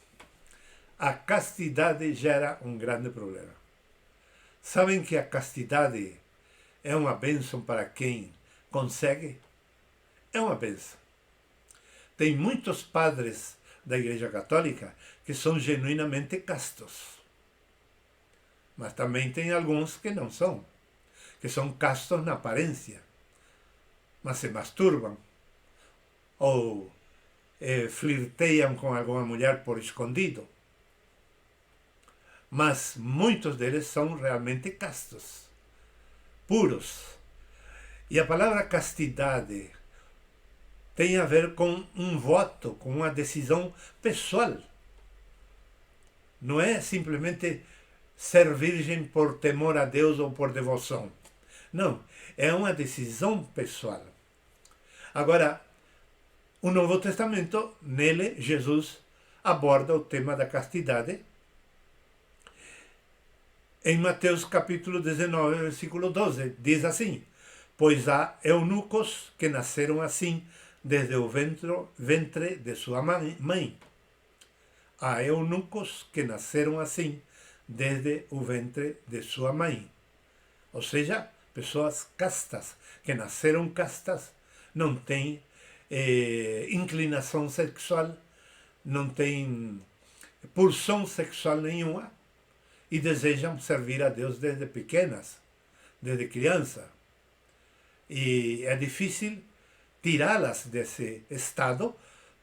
A castidade gera um grande problema. Sabem que a castidade é uma bênção para quem consegue? É uma bênção. Tem muitos padres da Igreja Católica que são genuinamente castos. Mas também tem alguns que não são, que são castos na aparência, mas se masturbam ou flirteiam com alguma mulher por escondido. Mas muitos deles são realmente castos, puros. E a palavra castidade tem a ver com um voto, com uma decisão pessoal. Não é simplesmente ser virgem por temor a Deus ou por devoção. Não, é uma decisão pessoal. Agora, o Novo Testamento, nele, Jesus aborda o tema da castidade. Em Mateus capítulo 19, versículo 12, diz assim, pois há eunucos que nasceram assim desde o ventre de sua mãe. Há eunucos que nasceram assim desde o ventre de sua mãe. Ou seja, pessoas castas, que nasceram castas, não têm inclinação sexual, não têm pulsão sexual nenhuma e desejam servir a Deus desde pequenas, desde criança. E é difícil tirá-las desse estado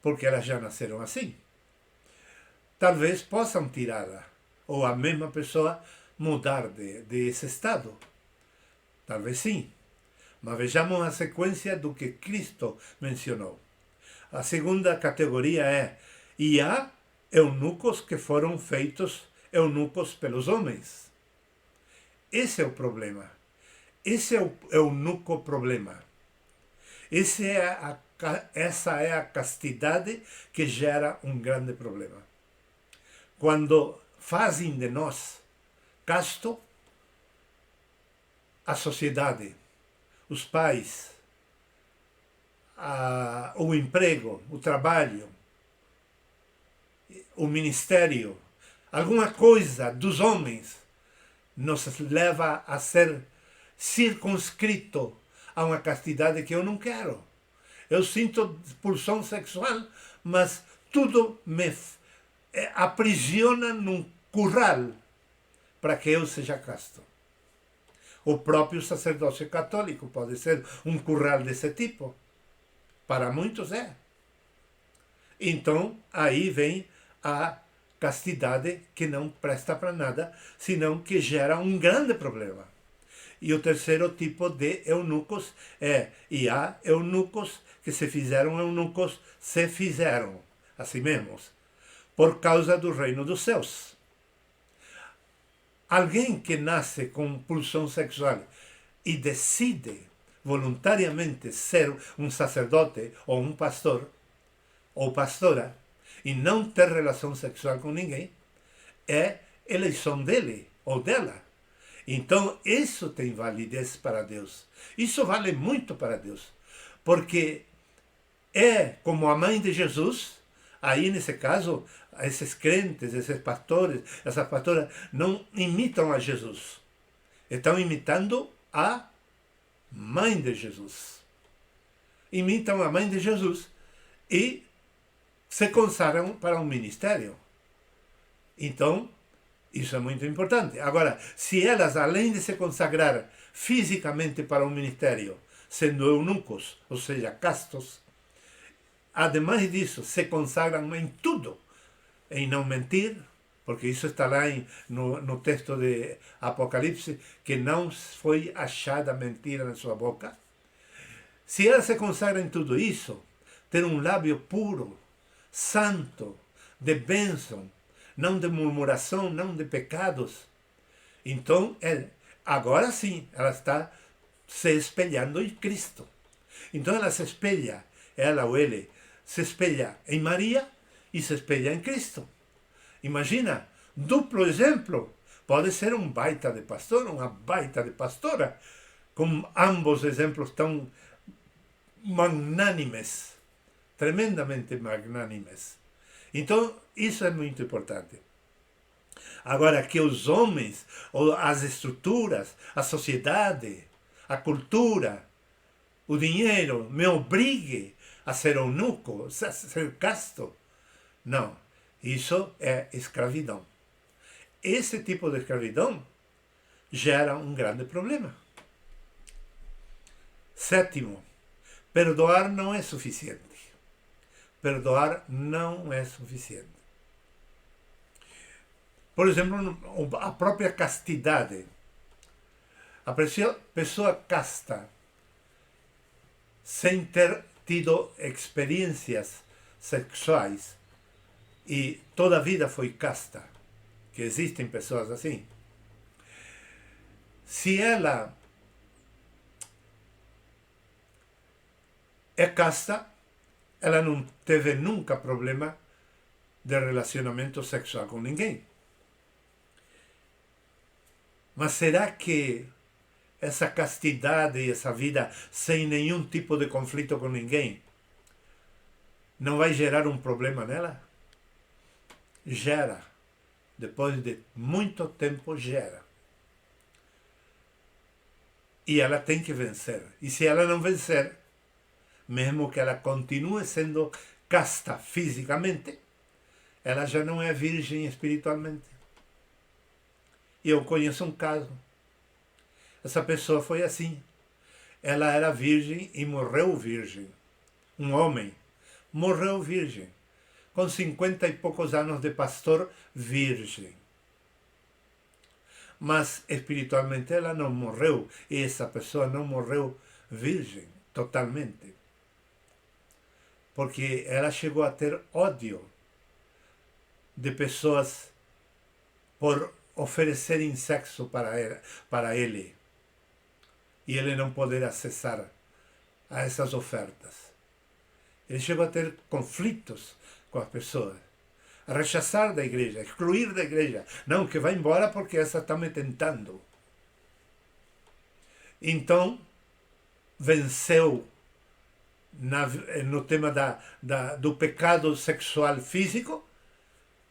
porque elas já nasceram assim. Talvez possam tirá-la, ou a mesma pessoa mudar desse estado. Talvez sim. Mas vejamos a sequência do que Cristo mencionou. A segunda categoria é, e há eunucos que foram feitos eunucos pelos homens. Esse é o problema. Esse é o eunuco problema. Essa é a castidade que gera um grande problema. Quando fazem de nós casto, a sociedade, os pais, o emprego, o trabalho, o ministério, alguma coisa dos homens nos leva a ser circunscrito a uma castidade que eu não quero. Eu sinto pulsão sexual, mas tudo me aprisiona num curral para que eu seja casto. O próprio sacerdócio católico pode ser um curral desse tipo. Para muitos é. Então, aí vem a castidade que não presta para nada, senão que gera um grande problema. E o terceiro tipo de eunucos e há eunucos que se fizeram eunucos, se fizeram a si mesmos, por causa do reino dos céus. Alguém que nasce com pulsão sexual e decide voluntariamente ser um sacerdote ou um pastor ou pastora e não ter relação sexual com ninguém, é eleição dele ou dela. Então, isso tem validez para Deus. Isso vale muito para Deus. Porque é como a mãe de Jesus, aí nesse caso, esses crentes, esses pastores, essas pastoras, não imitam a Jesus. Estão imitando a mãe de Jesus. Imitam a mãe de Jesus e se consagram para um ministério. Então, isso é muito importante. Agora, se elas, além de se consagrar fisicamente para um ministério, sendo eunucos, ou seja, castos, ademais disso, se consagram em tudo, em não mentir, porque isso está lá no texto de Apocalipse, que não foi achada mentira na sua boca. Se ela se consagra em tudo isso, ter um lábio puro, santo, de bênção, não de murmuração, não de pecados. Então, agora sim, ela está se espelhando em Cristo. Então ela se espelha, ela ou ele, se espelha em Maria e se espelha em Cristo. Imagina, duplo exemplo. Pode ser um baita de pastor, uma baita de pastora, com ambos exemplos tão magnânimes, tremendamente magnânimes. Então, isso é muito importante. Agora, que os homens, ou as estruturas, a sociedade, a cultura, o dinheiro me obrigue a ser eunuco, a ser casto. Não, isso é escravidão. Esse tipo de escravidão gera um grande problema. Sétimo, perdoar não é suficiente. Perdoar não é suficiente. Por exemplo, a própria castidade. A pessoa casta, sem ter tido experiências sexuais, e toda a vida foi casta, que existem pessoas assim. Se ela é casta, ela não teve nunca problema de relacionamento sexual com ninguém. Mas será que essa castidade e essa vida sem nenhum tipo de conflito com ninguém não vai gerar um problema nela? Gera. Depois de muito tempo, gera. E ela tem que vencer. E se ela não vencer, mesmo que ela continue sendo casta fisicamente, ela já não é virgem espiritualmente. E eu conheço um caso. Essa pessoa foi assim. Ela era virgem e morreu virgem. Um homem morreu virgem. Com 50 e poucos anos de pastor, virgem. Mas espiritualmente ela não morreu. E essa pessoa não morreu virgem totalmente. Porque ela chegou a ter ódio de pessoas por oferecerem sexo para ele. E ele não poder acessar a essas ofertas. Ele chegou a ter conflitos com as pessoas. A rechaçar da igreja, excluir da igreja. Não, que vai embora porque essa está me tentando. Então, venceu no tema do pecado sexual físico,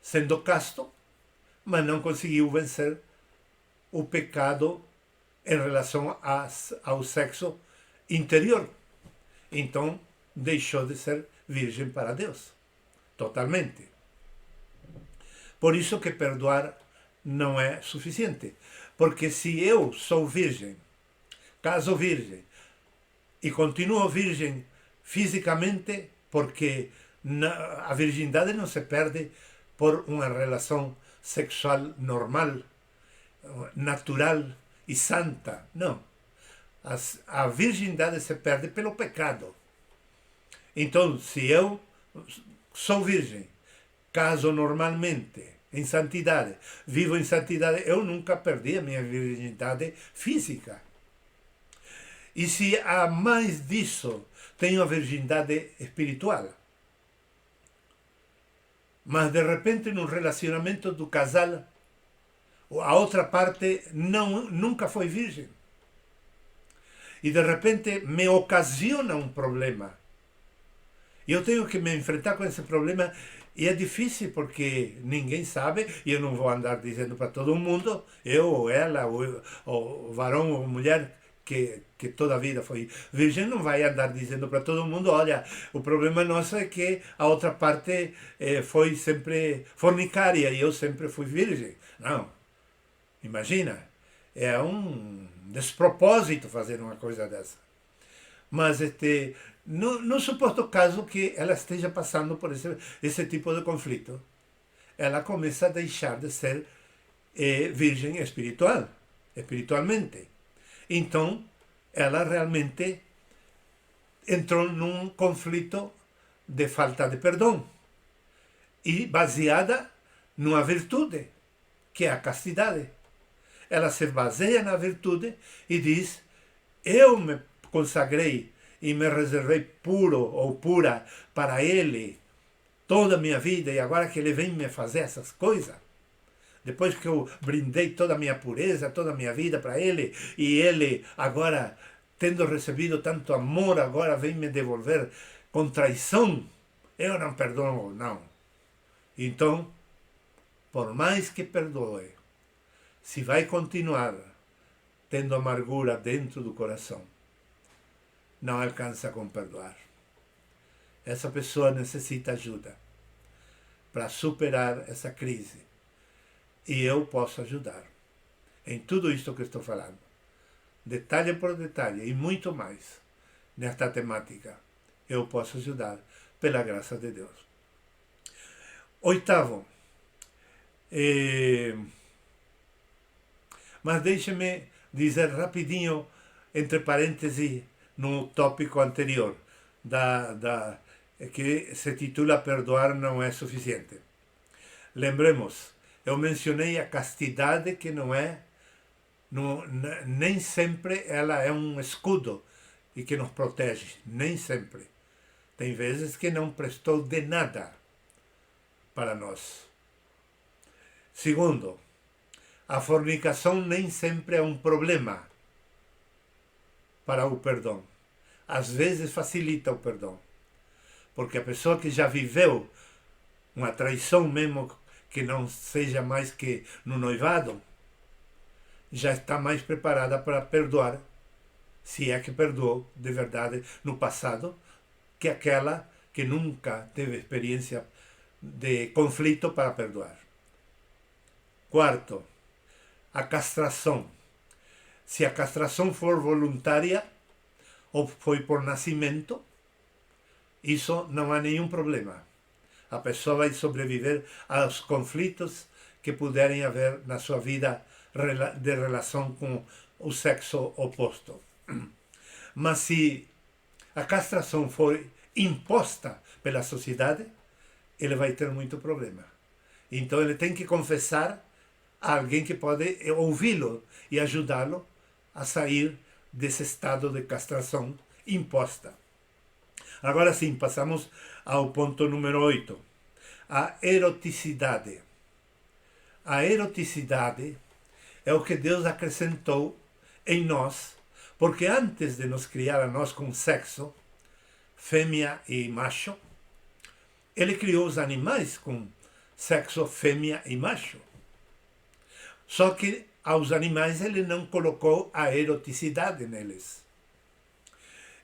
sendo casto, mas não conseguiu vencer o pecado em relação ao sexo interior. Então, deixou de ser virgem para Deus. Totalmente. Por isso que perdoar não é suficiente. Porque se eu sou virgem, caso virgem, e continuo virgem fisicamente, porque a virgindade não se perde por uma relação sexual normal, natural e santa. Não. A virgindade se perde pelo pecado. Então, se eu sou virgem, caso normalmente, em santidade, vivo em santidade, eu nunca perdi a minha virgindade física. E se a mais disso, tenho a virgindade espiritual. Mas de repente, num relacionamento do casal, a outra parte nunca foi virgem. E de repente me ocasiona um problema. E eu tenho que me enfrentar com esse problema. E é difícil porque ninguém sabe. E eu não vou andar dizendo para todo mundo, eu ou ela, ou varão ou mulher, que toda a vida foi virgem, não vai andar dizendo para todo mundo, olha, o problema nosso é que a outra parte foi sempre fornicária e eu sempre fui virgem. Não. Imagina. É um despropósito fazer uma coisa dessa. Mas no suposto caso que ela esteja passando por esse tipo de conflito, ela começa a deixar de ser virgem espiritualmente. Então, ela realmente entrou num conflito de falta de perdão. E baseada numa virtude, que é a castidade. Ela se baseia na virtude e diz, eu me consagrei e me reservei puro ou pura para ele toda a minha vida, e agora que ele vem me fazer essas coisas, depois que eu brindei toda a minha pureza, toda a minha vida para ele, e ele agora, tendo recebido tanto amor, agora vem me devolver com traição, eu não perdoo, não. Então, por mais que perdoe, se vai continuar tendo amargura dentro do coração, não alcança com perdoar. Essa pessoa necessita ajuda para superar essa crise. E eu posso ajudar em tudo isto que estou falando. Detalhe por detalhe e muito mais nesta temática. Eu posso ajudar pela graça de Deus. Oitavo. Mas deixe-me dizer rapidinho, entre parênteses, no tópico anterior, que se titula Perdoar não é suficiente. Lembremos, eu mencionei a castidade, que nem sempre ela é um escudo e que nos protege, nem sempre. Tem vezes que não prestou de nada para nós. Segundo, a fornicação nem sempre é um problema para o perdão. Às vezes facilita o perdão. Porque a pessoa que já viveu uma traição, mesmo que não seja mais que no noivado, já está mais preparada para perdoar, se é que perdoou de verdade no passado, que aquela que nunca teve experiência de conflito para perdoar. Quarto, a castração. Se a castração for voluntária ou foi por nascimento, isso não há nenhum problema. A pessoa vai sobreviver aos conflitos que puderem haver na sua vida de relação com o sexo oposto. Mas se a castração for imposta pela sociedade, ele vai ter muito problema. Então ele tem que confessar a alguém que pode ouvi-lo e ajudá-lo a sair desse estado de castração imposta. Agora sim, passamos ao ponto número 8. A eroticidade. A eroticidade é o que Deus acrescentou em nós, porque antes de nos criar a nós com sexo, fêmea e macho, ele criou os animais com sexo fêmea e macho. Só que aos animais ele não colocou a eroticidade neles.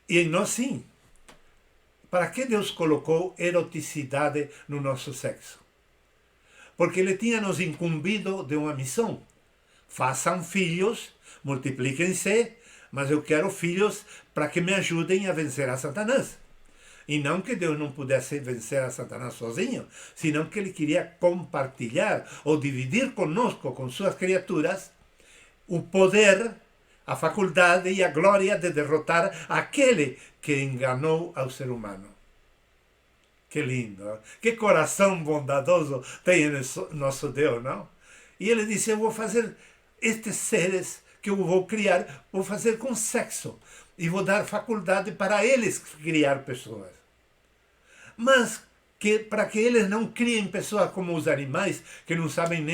E em nós sim. Para que Deus colocou eroticidade no nosso sexo? Porque Ele tinha nos incumbido de uma missão. Façam filhos, multipliquem-se, mas eu quero filhos para que me ajudem a vencer a Satanás. E não que Deus não pudesse vencer a Satanás sozinho, senão que Ele queria compartilhar ou dividir conosco, com suas criaturas, o poder, a faculdade e a glória de derrotar aquele que enganou ao ser humano. Que lindo, que coração bondadoso tem nosso Deus, não? E Ele disse, eu vou fazer estes seres que eu vou criar, vou fazer com sexo. E vou dar faculdade para eles criar pessoas. Mas para que eles não criem pessoas como os animais, que não sabem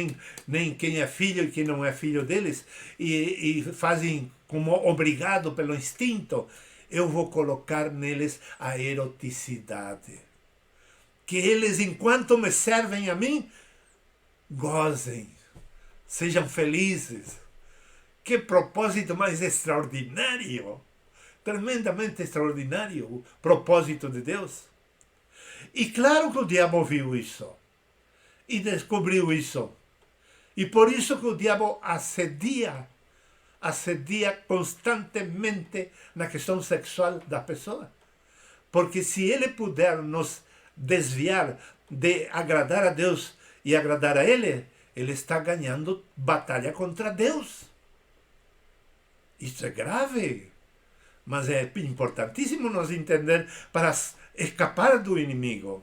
nem quem é filho e quem não é filho deles, e fazem como obrigado pelo instinto, eu vou colocar neles a eroticidade. Que eles, enquanto me servem a mim, gozem, sejam felizes. Que propósito mais extraordinário! Tremendamente extraordinário o propósito de Deus. E claro que o diabo viu isso. E descobriu isso. E por isso que o diabo assedia constantemente na questão sexual da pessoa. Porque se ele puder nos desviar de agradar a Deus e agradar a ele está ganhando batalha contra Deus. Isso é grave. Mas é importantíssimo nós entender para escapar do inimigo.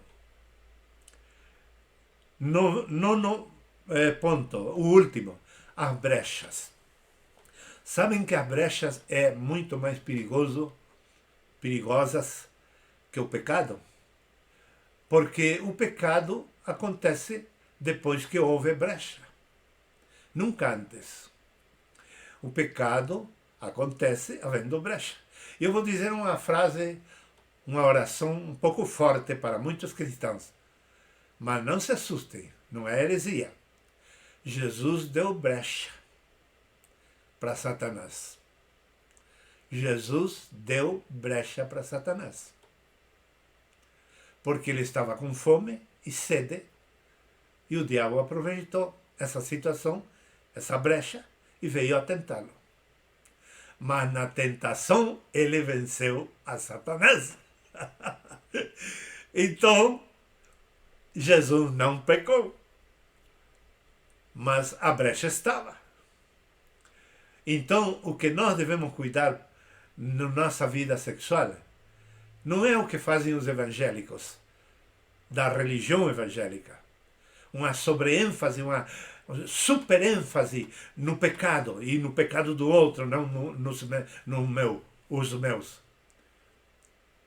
Nono ponto, o último, as brechas. Sabem que as brechas é muito mais perigosas que o pecado? Porque o pecado acontece depois que houve brecha. Nunca antes. O pecado acontece havendo brecha. Eu vou dizer uma frase, uma oração um pouco forte para muitos cristãos. Mas não se assustem, não é heresia. Jesus deu brecha para Satanás. Jesus deu brecha para Satanás. Porque ele estava com fome e sede, e o diabo aproveitou essa situação, essa brecha, e veio a tentá-lo. Mas na tentação ele venceu a Satanás. Então, Jesus não pecou. Mas a brecha estava. Então, o que nós devemos cuidar na nossa vida sexual não é o que fazem os evangélicos, da religião evangélica. Uma sobreênfase, uma superênfase no pecado e no pecado do outro, não no meu, os meus.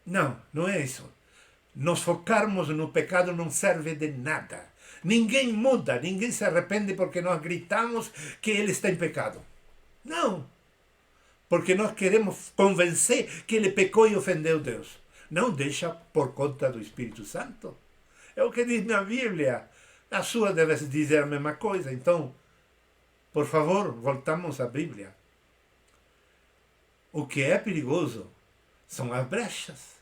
Não, não é isso. Nos focarmos no pecado não serve de nada. Ninguém muda, ninguém se arrepende porque nós gritamos que ele está em pecado. Não. Porque nós queremos convencer que ele pecou e ofendeu Deus. Não, deixa por conta do Espírito Santo. É o que diz na Bíblia. A sua deve dizer a mesma coisa. Então, por favor, voltamos à Bíblia. O que é perigoso são as brechas.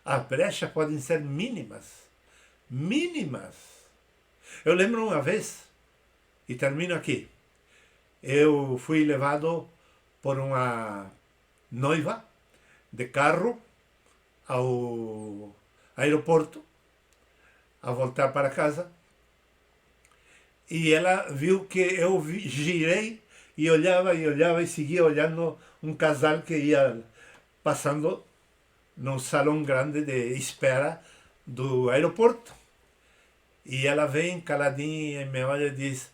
As brechas podem ser mínimas. Mínimas. Eu lembro uma vez, e termino aqui, eu fui levado por uma noiva de carro ao aeroporto, a voltar para casa, e ela viu que eu girei e olhava e seguia olhando um casal que ia passando no salão grande de espera do aeroporto. E ela vem caladinha e me olha e diz: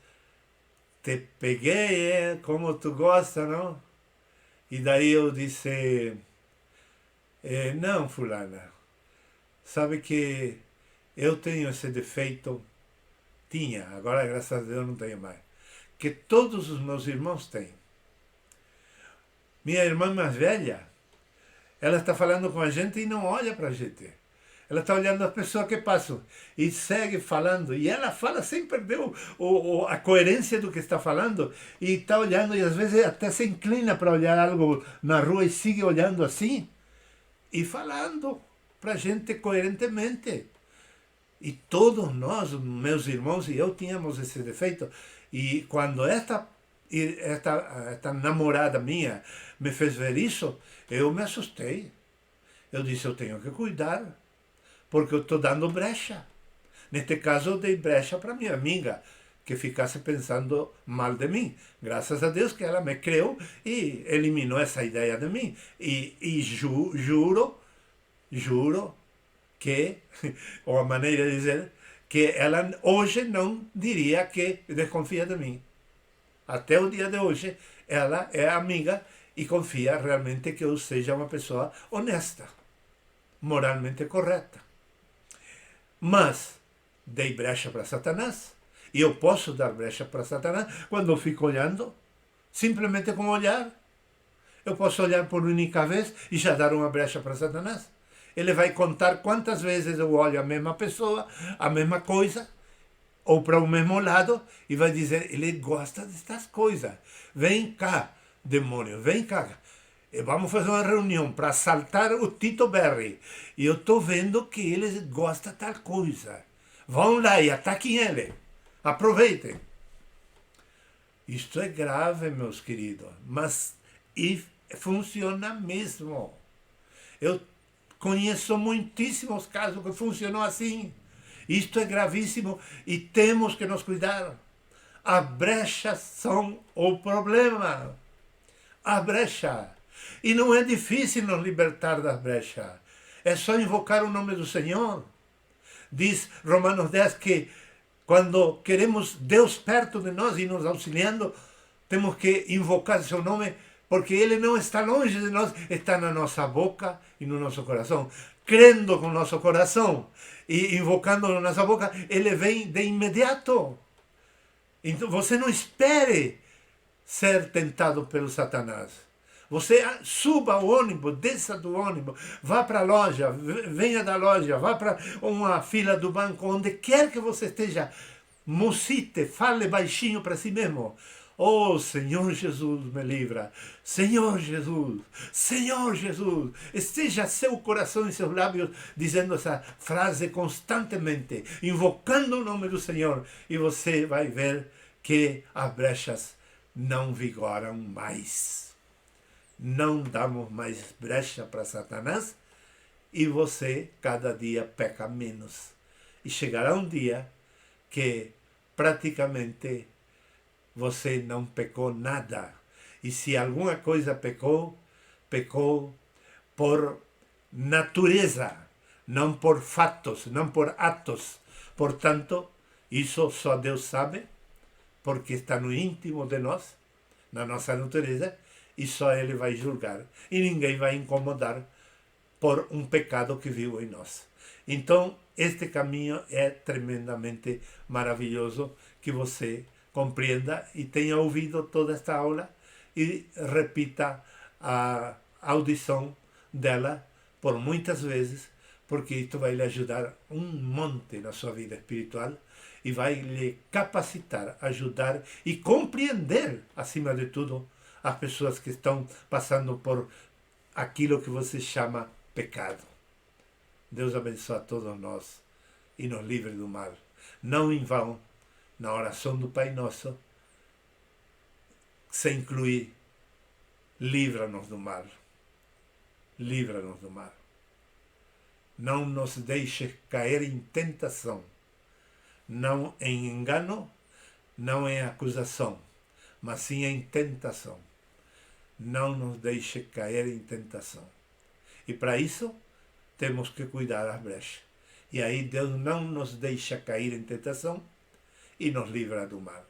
te peguei, como tu gosta, não? E daí eu disse: não, fulana, sabe que eu tenho esse defeito, tinha, agora graças a Deus não tenho mais, que todos os meus irmãos têm. Minha irmã mais velha, ela está falando com a gente e não olha para a gente. Ela está olhando as pessoas que passam e segue falando. E ela fala sem perder a coerência do que está falando. E está olhando e às vezes até se inclina para olhar algo na rua e sigue olhando assim. E falando para a gente coerentemente. E todos nós, meus irmãos e eu, tínhamos esse defeito. E quando esta namorada minha me fez ver isso, eu me assustei. Eu disse, eu tenho que cuidar, porque eu estou dando brecha. Neste caso, eu dei brecha para minha amiga, que ficasse pensando mal de mim. Graças a Deus que ela me creu e eliminou essa ideia de mim. E juro que, ou a maneira de dizer, que ela hoje não diria que desconfia de mim. Até o dia de hoje, ela é amiga e confia realmente que eu seja uma pessoa honesta, moralmente correta. Mas dei brecha para Satanás. E eu posso dar brecha para Satanás quando eu fico olhando, simplesmente com olhar. Eu posso olhar por única vez e já dar uma brecha para Satanás. Ele vai contar quantas vezes eu olho a mesma pessoa, a mesma coisa, ou para o mesmo lado, e vai dizer, ele gosta destas coisas. Vem cá, demônio, vem cá. Vamos fazer uma reunião para assaltar o Tito Berry. E eu estou vendo que ele gosta de tal coisa. Vão lá e ataquem ele. Aproveitem. Isto é grave, meus queridos, mas funciona mesmo. Eu conheço muitíssimos casos que funcionou assim. Isto é gravíssimo e temos que nos cuidar. As brechas são o problema. A brecha. E não é difícil nos libertar das brechas. É só invocar o nome do Senhor. Diz Romanos 10 que quando queremos Deus perto de nós e nos auxiliando, temos que invocar seu nome, porque Ele não está longe de nós, está na nossa boca e no nosso coração. Crendo com o nosso coração e invocando na nossa boca, Ele vem de imediato. Então você não espere ser tentado pelo Satanás. Você suba ao ônibus, desça do ônibus, vá para a loja, venha da loja, vá para uma fila do banco, onde quer que você esteja, musite, fale baixinho para si mesmo. Oh, Senhor Jesus, me livra. Senhor Jesus, Senhor Jesus. Esteja seu coração e seus lábios dizendo essa frase constantemente, invocando o nome do Senhor, e você vai ver que as brechas não vigoram mais. Não damos mais brecha para Satanás e você cada dia peca menos. E chegará um dia que praticamente você não pecou nada. E se alguma coisa pecou, pecou por natureza, não por fatos, não por atos. Portanto, isso só Deus sabe, porque está no íntimo de nós, na nossa natureza, e só Ele vai julgar. E ninguém vai incomodar por um pecado que viu em nós. Então, este caminho é tremendamente maravilhoso, que você compreenda e tenha ouvido toda esta aula e repita a audição dela por muitas vezes, porque isto vai lhe ajudar um monte na sua vida espiritual e vai lhe capacitar, ajudar e compreender, acima de tudo, as pessoas que estão passando por aquilo que você chama pecado. Deus abençoe a todos nós e nos livre do mal. Não em vão, na oração do Pai Nosso, se incluir, livra-nos do mal. Livra-nos do mal. Não nos deixes cair em tentação, não em engano, não em acusação, mas sim em tentação. Não nos deixe cair em tentação. E para isso, temos que cuidar das brechas. E aí Deus não nos deixa cair em tentação e nos livra do mal.